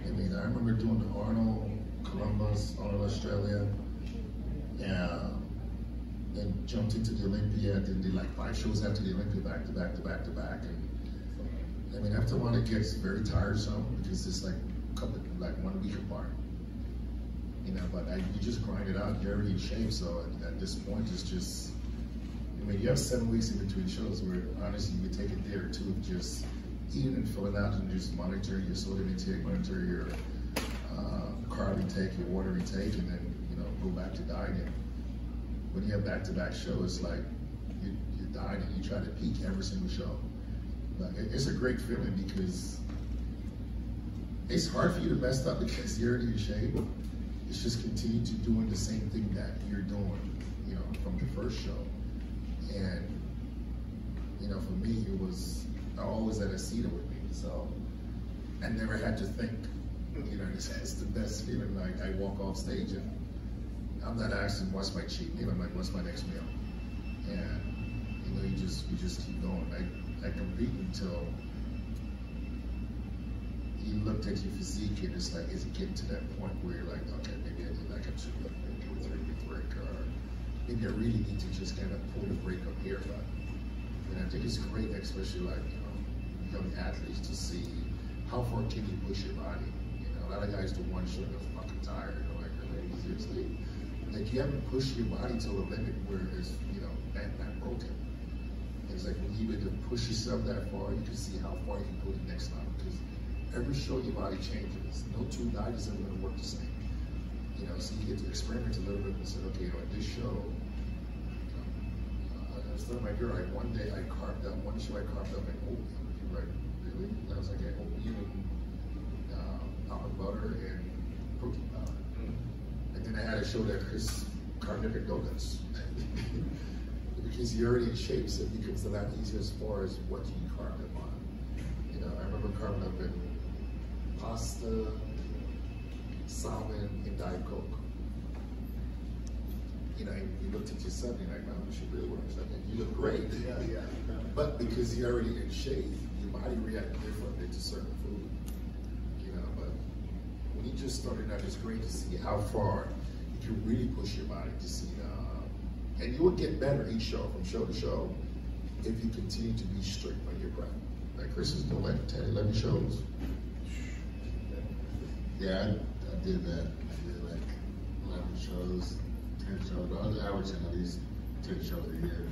I mean, I remember doing the Arnold, Columbus, Arnold, Australia, and jumped into the Olympia, then did like 5 shows after the Olympia, back to back to back to back. And I mean, after a while it gets very tiresome because it's like like 1 week apart. You know, but you just grind it out, you're already in shape, so at this point it's just, I mean, you have 7 weeks in between shows where honestly you could take a day or two of just eating and filling out and just monitor your sodium intake, monitor your carb intake, your water intake, and then, you know, go back to dieting. When you have back-to-back shows, it's like you're dieting, you try to peak every single show. But it's a great feeling because it's hard for you to mess up because you're already in shape. It's just continue to doing the same thing that you're doing, you know, from the first show. And, you know, for me, it was, I always had a seater with me, so I never had to think, you know, it's the best feeling. Like, I walk off stage and I'm not asking what's my cheat meal, I'm like, what's my next meal? And, you know, you just keep going. I compete until you looked at your physique and it's like, is it getting to that point where you're like, okay, maybe I need like a 2 week or 3 week break, or maybe I really need to just kind of pull the brake up here. But and I think it's great, especially like, you know, young athletes, to see how far can you push your body. You know, a lot of guys do one show, they're fucking tired. You know, like, seriously, like you haven't pushed your body to a limit where it's, you know, not broken. It's like when you begin to push yourself that far, you can see how far you can go the next time. Because every show your body changes. No two diets are going to work the same. You know, so you get to experiment a little bit and say, okay, on this show, I was telling my girl, like one day I carved up, one show I carved up an oatmeal. She was like, really? And I was like, oatmeal and almond butter and protein powder. And then I had a show that is carnivorous donuts. Because you're already in shape, so it becomes a lot easier as far as what you carve them on. You know, I remember carving up in pasta, salmon, and Diet Coke. You know, you looked at yourself and you're like, man, you should really work something. You look great. Yeah. But because you're already in shape, your body reacts differently to certain food. You know, but when you just started out, it's great to see how far you can really push your body to see and you will get better each show, from show to show, if you continue to be strict on your prep. Like Chris is doing like 10, 11 shows. Yeah, I did that. I did like 11 shows, 10 shows. I was averaging at least 10 shows a year.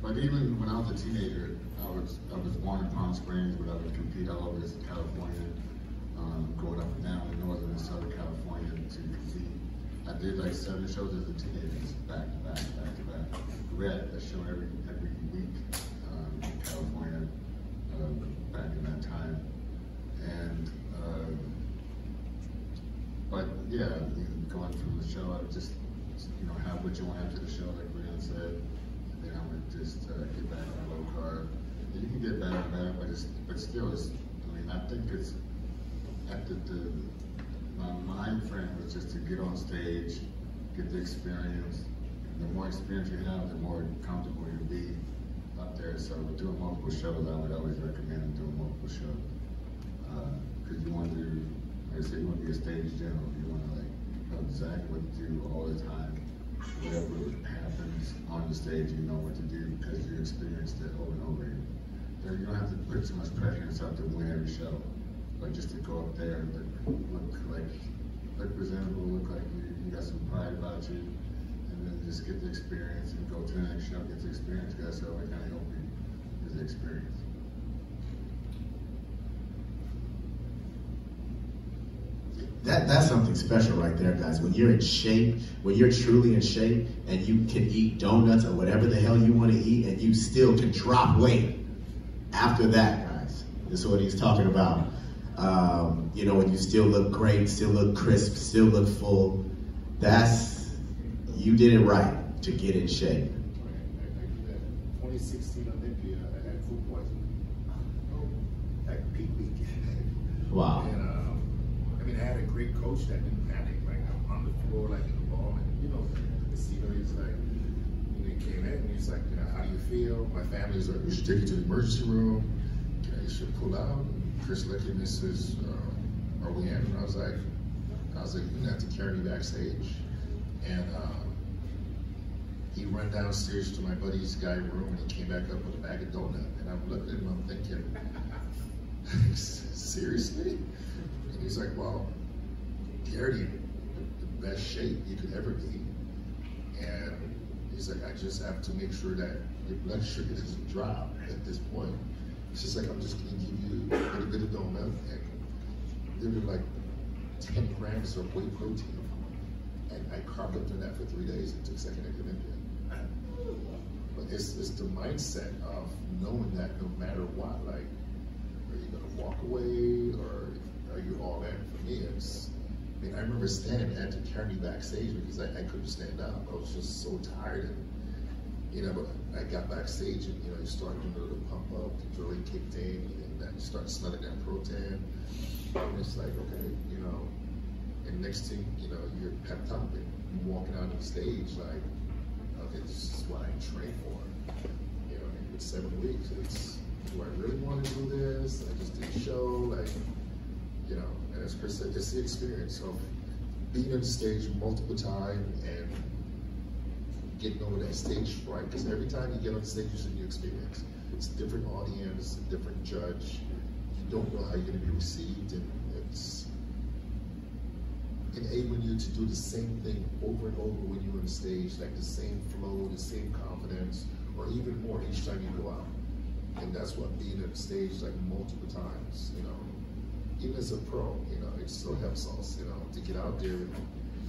But even when I was a teenager, I was born in Palm Springs, but I would compete all over California, going up and down in northern and southern California to compete. I did like 7 shows as a teenager, back to back. We had a show every week in California back in that time. And but yeah, going from the show, I would just, you know, have what you want after the show, like Breon said, and then I would just get back on low carb. And you can get better and better, but still, it's, I mean, I think it's at my mind frame was just to get on stage, get the experience. And the more experience you have, the more comfortable you'll be up there. So doing multiple shows, I would always recommend doing multiple shows. Because you want to, like I said, you want to be a stage general. You want to like know exactly what to do all the time. Whatever happens on the stage, you know what to do because you experienced it over and over again. So you don't have to put too much pressure on yourself to win every show. But just to go up there and look presentable, look like you got some pride about you, and then just get the experience and go to the next show, get the experience, guys. So I kind of hope you get the experience. That's something special right there, guys. When you're in shape, when you're truly in shape, and you can eat donuts or whatever the hell you want to eat, and you still can drop weight after that, guys. This is what he's talking about. You know, when you still look great, still look crisp, still look full, you did it right to get in shape. 2016 Olympia, I had food poisoning. Like peak week. Wow. And, I mean, I had a great coach that didn't panic. Like, I'm on the floor, like in the ball, and you know, the scenery is like, when he came in, he's like, you know, how do you feel? My family's like, we should take you to the emergency room. You should pull out. Chris looked at me and says, are we in? And I was like, you're gonna have to carry me backstage. And he ran downstairs to my buddy's guy room, and he came back up with a bag of donut. And I'm looking at him, I'm thinking, seriously? And he's like, well, Gary, the best shape you could ever be. And he's like, I just have to make sure that your blood sugar doesn't drop at this point. It's just like, I'm just gonna give you a little bit of donut, and they were like 10 grams of whey protein. And I carved up on that for 3 days and took second equilibrium. But it's the mindset of knowing that no matter what, like, are you gonna walk away or are you all in? For me, I mean, I remember standing, I had to carry me backstage because I couldn't stand up. I was just so tired. And, you know, but I got backstage and, you know, you started doing the pump up, the drilling kicked in, and then you start smelling that protein. And it's like, okay, you know, and next thing, you know, you're pepped up and you're walking out on the stage like, okay, this is what I trained for. You know, and with 7 weeks, it's, do I really want to do this? I just did a show, like, you know, and as Chris said, it's the experience of being on stage multiple times and getting over that stage fright. Because every time you get on stage, it's a new experience. It's a different audience, a different judge. You don't know how you're going to be received, and it's enabling you to do the same thing over and over when you're on stage, like the same flow, the same confidence, or even more each time you go out. And that's what being on stage like multiple times, you know, even as a pro, you know, it still helps us, you know, to get out there and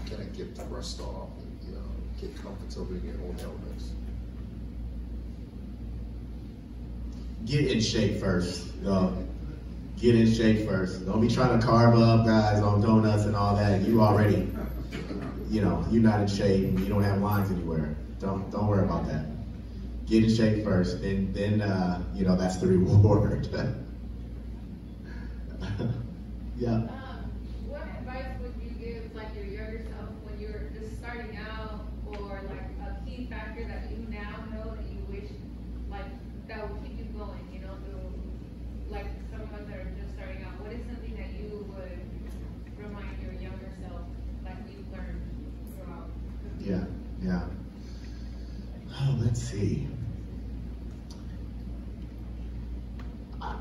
kind of get the rust off and, you know, get comfortable in your own elements. Get in shape first. Get in shape first. Don't be trying to carve up guys on donuts and all that. You already, you know, you're not in shape and you don't have lines anywhere. Don't worry about that. Get in shape first, and then you know, that's the reward. Yeah. What advice would you give like your younger self when you're just starting out, or like a key factor that you now know that you wish like that would keep you going, you know, through like some of us that are just starting out? What is something that you would remind your younger self like you've learned throughout? Yeah, yeah. Oh, let's see.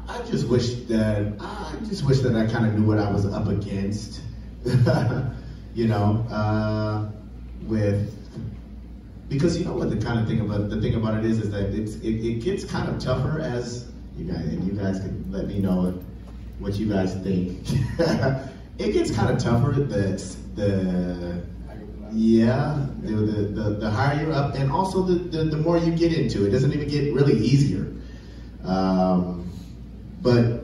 I just wish that I kind of knew what I was up against, you know, because you know what the thing about it is that it gets kind of tougher as you guys can let me know what you guys think. It gets kind of tougher. The higher you're up, and also the more you get into it, doesn't even get really easier. But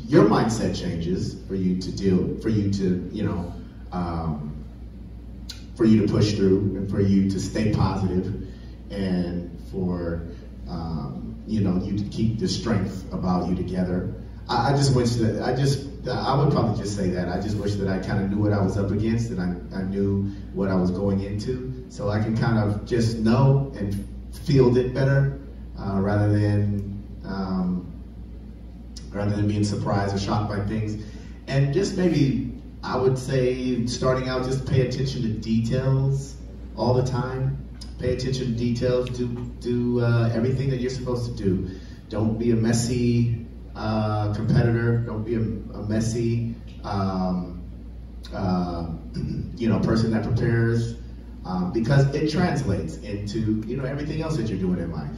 your mindset changes for you to you know, for you to push through, and for you to stay positive, and for you know, you to keep the strength about you together. I just wish that I would probably just say that I just wish that I kind of knew what I was up against, and I knew what I was going into, so I can kind of just know and field it better, rather than being surprised or shocked by things. And just maybe, I would say, starting out, just pay attention to details all the time. Pay attention to details, do everything that you're supposed to do. Don't be a messy competitor, don't be a messy you know, person that prepares, because it translates into, you know, everything else that you're doing in life.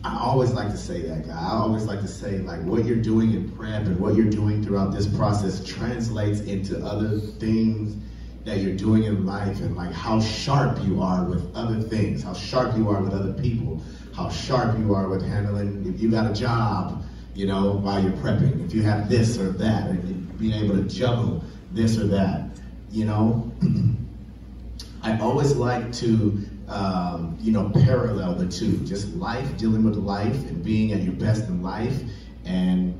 I always like to say that, guy. I always like to say, like, what you're doing in prep and what you're doing throughout this process translates into other things that you're doing in life, and like how sharp you are with other things, how sharp you are with other people, how sharp you are with handling, if you got a job, you know, while you're prepping, if you have this or that, and being able to juggle this or that, you know. I always like to, you know, parallel the two, just life, dealing with life and being at your best in life, and,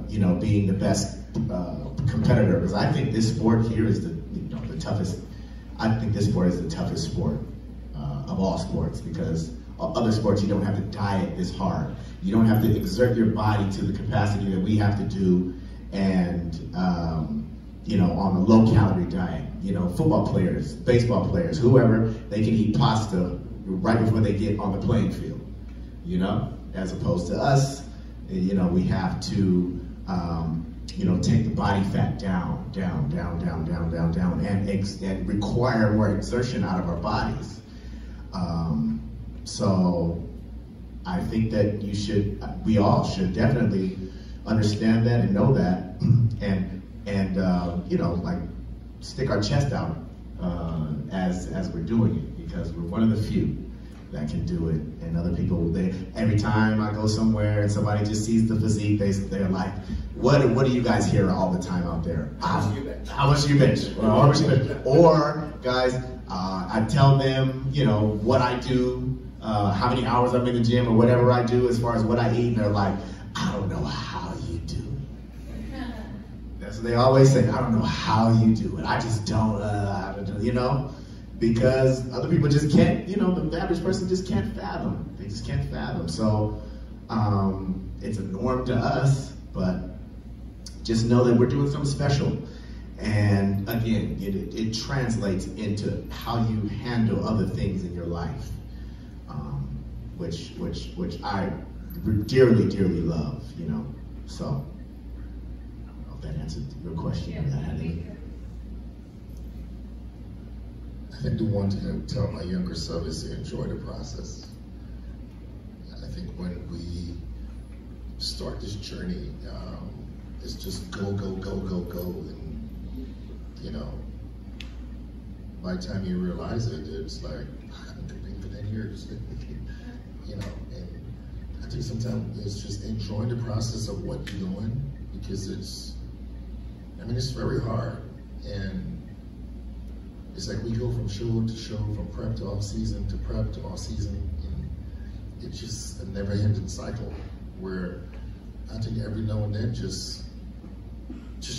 you know, being the best competitor, because I think this sport here is the toughest. I think this sport is the toughest sport of all sports, because other sports you don't have to diet this hard. You don't have to exert your body to the capacity that we have to do, and you know, on a low-calorie diet. You know, football players, baseball players, whoever, they can eat pasta right before they get on the playing field. You know, as opposed to us, you know, we have to you know, take the body fat down, and require more exertion out of our bodies. So I think that we all should definitely understand that and know that, and you know, like stick our chest out as we're doing it, because we're one of the few that can do it. And other people, every time I go somewhere and somebody just sees the physique, they're like, what do you guys hear all the time out there? How much do you bench? How much do you bench? Or guys, I tell them, you know, what I do, how many hours I'm in the gym or whatever I do as far as what I eat, and they're like, I don't know how you do it. That's what they always say, I don't know how you do it. I just don't, you know? Because other people just can't, you know, the average person just can't fathom. They just can't fathom. So it's a norm to us, but just know that we're doing something special. And again, it translates into how you handle other things in your life, which I dearly, dearly love, you know. So I don't know if that answered your question. I think the one thing I would tell my younger self is to enjoy the process. I think when we start this journey, it's just go, go, go, go, go. And, you know, by the time you realize it, it's like, I've been competing for 10 years. You know, and I think sometimes it's just enjoying the process of what you're doing, because it's very hard. And it's like we go from show to show, from prep to off season to prep to off season, and it's just a never-ending cycle where I think every now and then just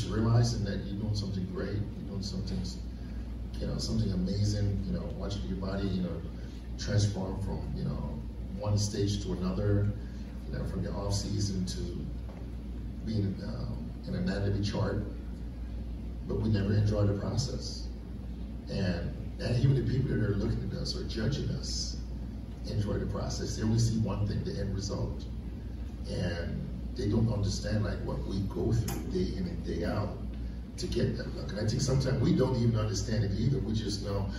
realizing that you're doing something great, you're doing something, you know, something amazing, you know, watching your body, you know, transform from, you know, one stage to another, you know, from your off season to being an anatomy chart, but we never enjoy the process. And even the people that are looking at us or judging us enjoy the process. They only see one thing, the end result. And they don't understand like what we go through day in and day out to get that look. And I think sometimes we don't even understand it either. We just know,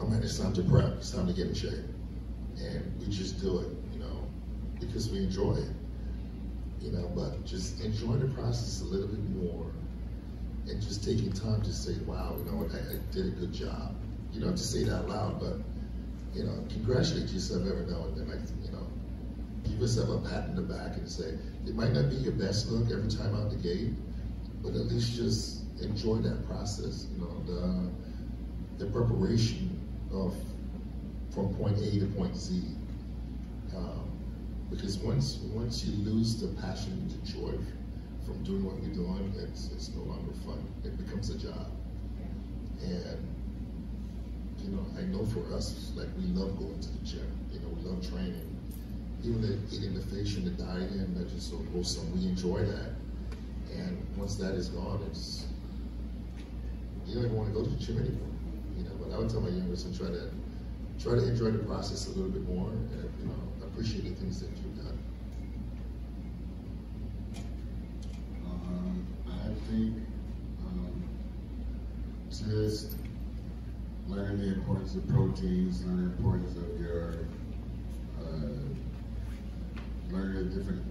oh man, it's time to prep, it's time to get in shape. And we just do it, you know, because we enjoy it. You know, but just enjoy the process a little bit more. And just taking time to say, wow, you know what, I did a good job. You know, to say that out loud, but, you know, congratulate yourself every now and then. Like, you know, give yourself a pat in the back and say, it might not be your best look every time out the gate, but at least just enjoy that process, you know, the preparation of from point A to point Z. Because once you lose the passion, the joy from doing what we're doing, it's no longer fun. It becomes a job. And, you know, I know for us, like, we love going to the gym. You know, we love training. Even the eating the fish and the dieting, that's just so wholesome. We enjoy that. And once that is gone, it's, you don't even want to go to the gym anymore. You know, but I would tell my younger son, try to enjoy the process a little bit more, and, you know, appreciate the things that you've done. I think just learn the importance of proteins, learn the importance of your, learn the different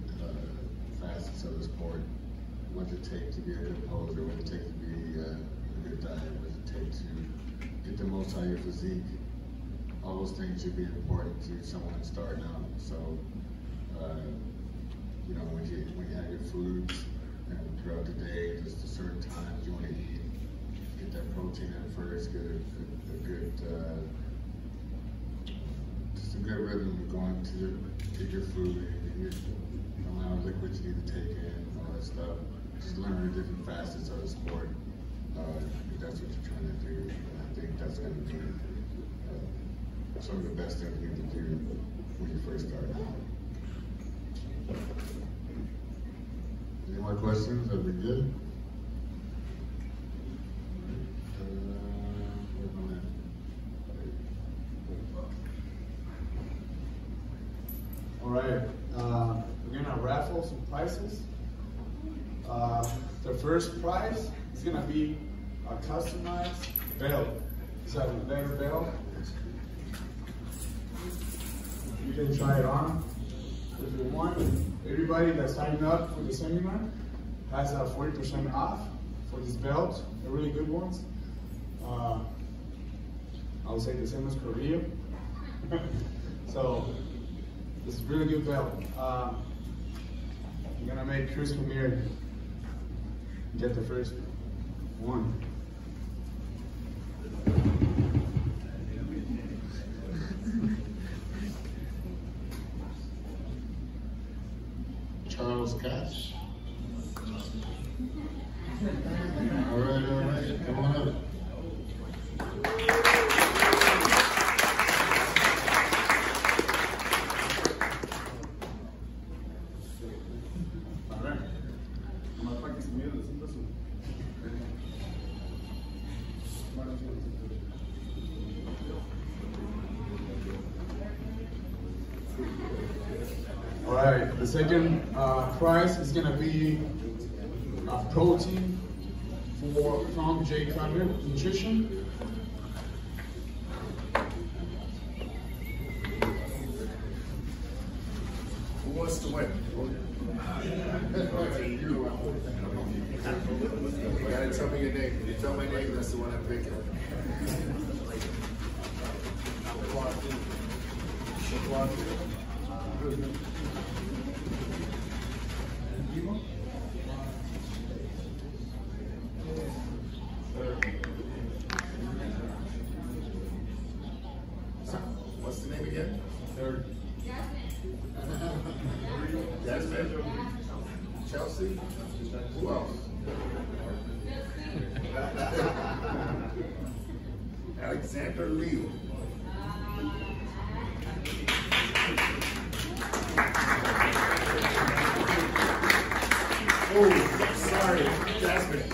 facets of the sport, what it takes to be a good poser, what it takes to be a good diet, what it takes to get the most out of your physique. All those things should be important to someone starting out. So, you know, when you have your foods, and throughout the day, just a certain times you want to eat, get that protein in first, get a good, just a good rhythm of going to get your food in, get the amount of liquids you need to take in, all that stuff. Just learn the different facets of the sport. If that's what you're trying to do, and I think that's going to be some of the best things you need to do when you first start out. Any more questions? Are we good? All right, we're gonna raffle some prizes. The first prize is gonna be a customized belt. Is that a leather belt? You can try it on. if you want, everybody that signed up for the seminar has a 40% off for these belts. They're really good ones. I would say the same as Korea. So it's a really good belt. I'm gonna make Cormier get the first one. Charles Cash. All right, come on up. All right, the second prize is gonna be a protein from J. Conrad Nutrition. Who wants to win? You gotta tell me your name. If you tell my name, that's the one I'm picking. What's the name again? Third. Jasmine. Chelsea. Who else? Alexander Leo. Oh, sorry, Jasmine.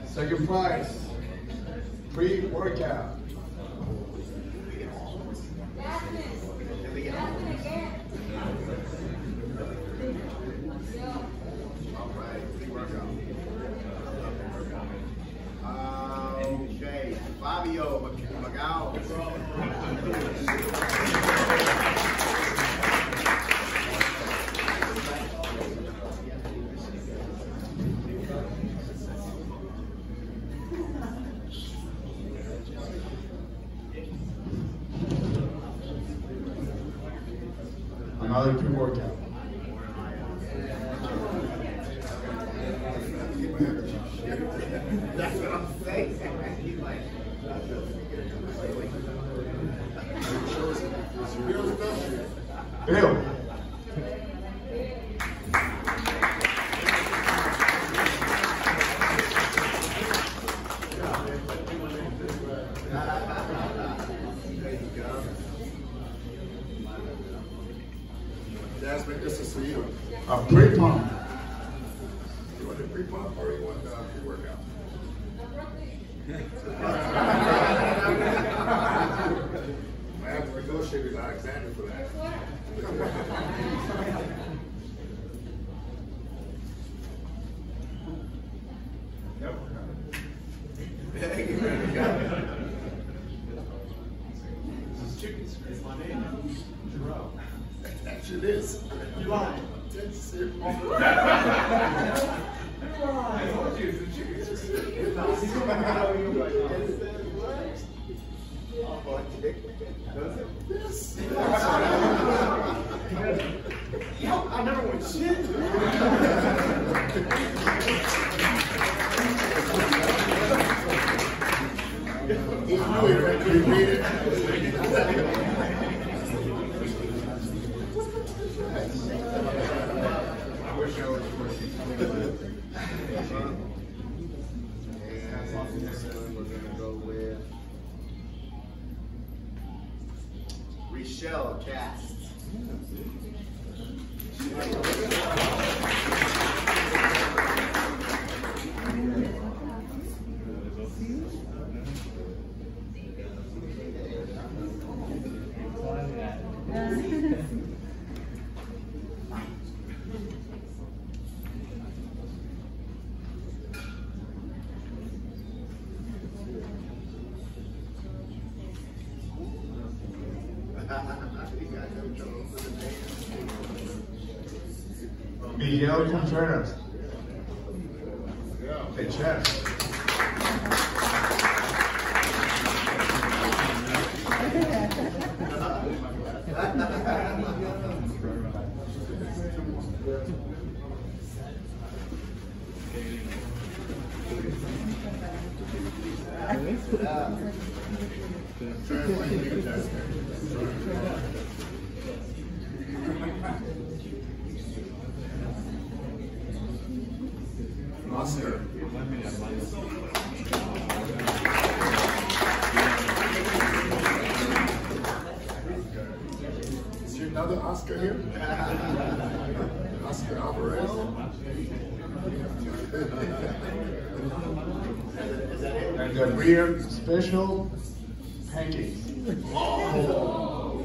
Second prize, pre-workout. Okay, Fabio Magal. Another pre-workout. That's what I'm saying. Bill. Jasmine, this is for you. A pre-pump. You want the pre-pump or you want the pre-workout? I have to negotiate with Alexander for that. Yep. This is chicken. It's my name. Jerome. That shit is. You lied. That's it. You lied. I told you it's a chicken. Yes. I never went shit. You read it. I wish I was and we're gonna go with Rochelle Cast. Miguel Contreras. The chef. Oscar. Is there another Oscar here? Oscar Alvarez. And the Breon special pancakes. Oh.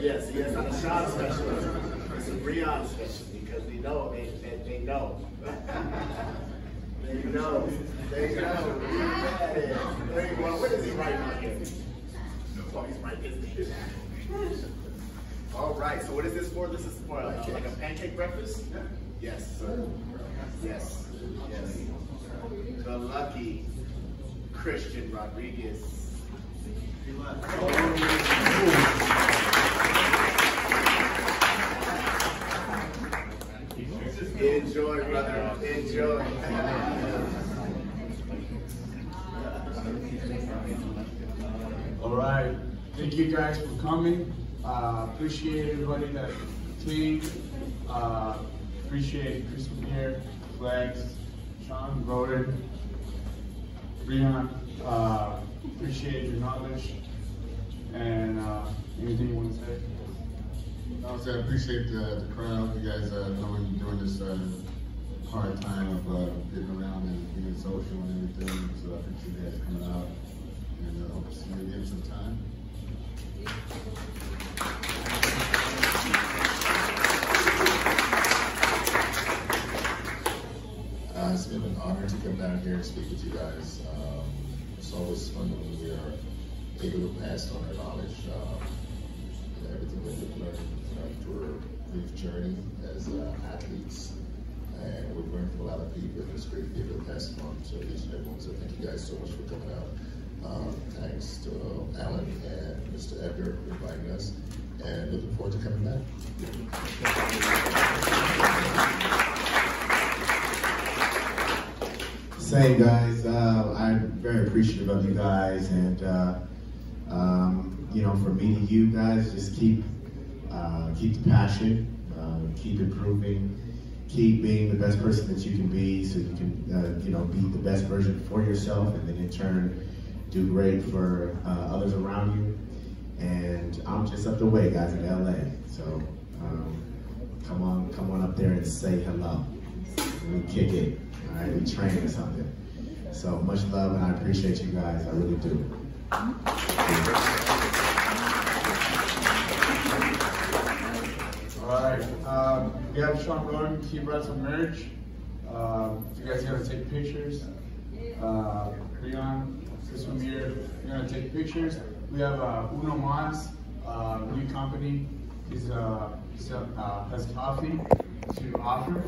Yes, not a Shawn special. It's a Breon special because we know they know. They know. They know. Well, what is he writing on here? Oh, he's writing this. All right. So what is this for? This is for like a pancake breakfast. Yes. Yes. Yes. The lucky Christian Rodriguez. Enjoy, brother. Enjoy. All right. Thank you guys for coming. Appreciate everybody that came. Appreciate Cormier, Flags, Shawn, Rhoden, Breon. Appreciate your knowledge. And anything you want to say? Also, I appreciate the crowd. You guys knowing during this hard time of getting around and being social and everything. So I appreciate you guys coming out. And hope to see you again sometime. It's been an honor to come down here and speak with you guys. It's always fun when we are able to pass on our knowledge, everything that we've learned through a brief journey as athletes. And we've learned from a lot of people, and it's great to be able to pass it on to each and everyone. So thank you guys so much for coming out. Thanks to Alan and Mr. Edgar for inviting us, and looking forward to coming back. Same guys, I'm very appreciative of you guys, and you know, from me to you guys, just keep the passion, keep improving, keep being the best person that you can be, so you can you know, be the best version for yourself, and then in turn do great for others around you. And I'm just up the way, guys, in LA, so come on up there and say hello. We kick it. All right, we train or something. So much love, and I appreciate you guys. I really do. All right. We have Shawn Rhoden. He brought some merch. If you guys gotta take pictures, Breon, this one here, you're gonna take pictures. We have Uno Mas, new company. He has coffee to offer.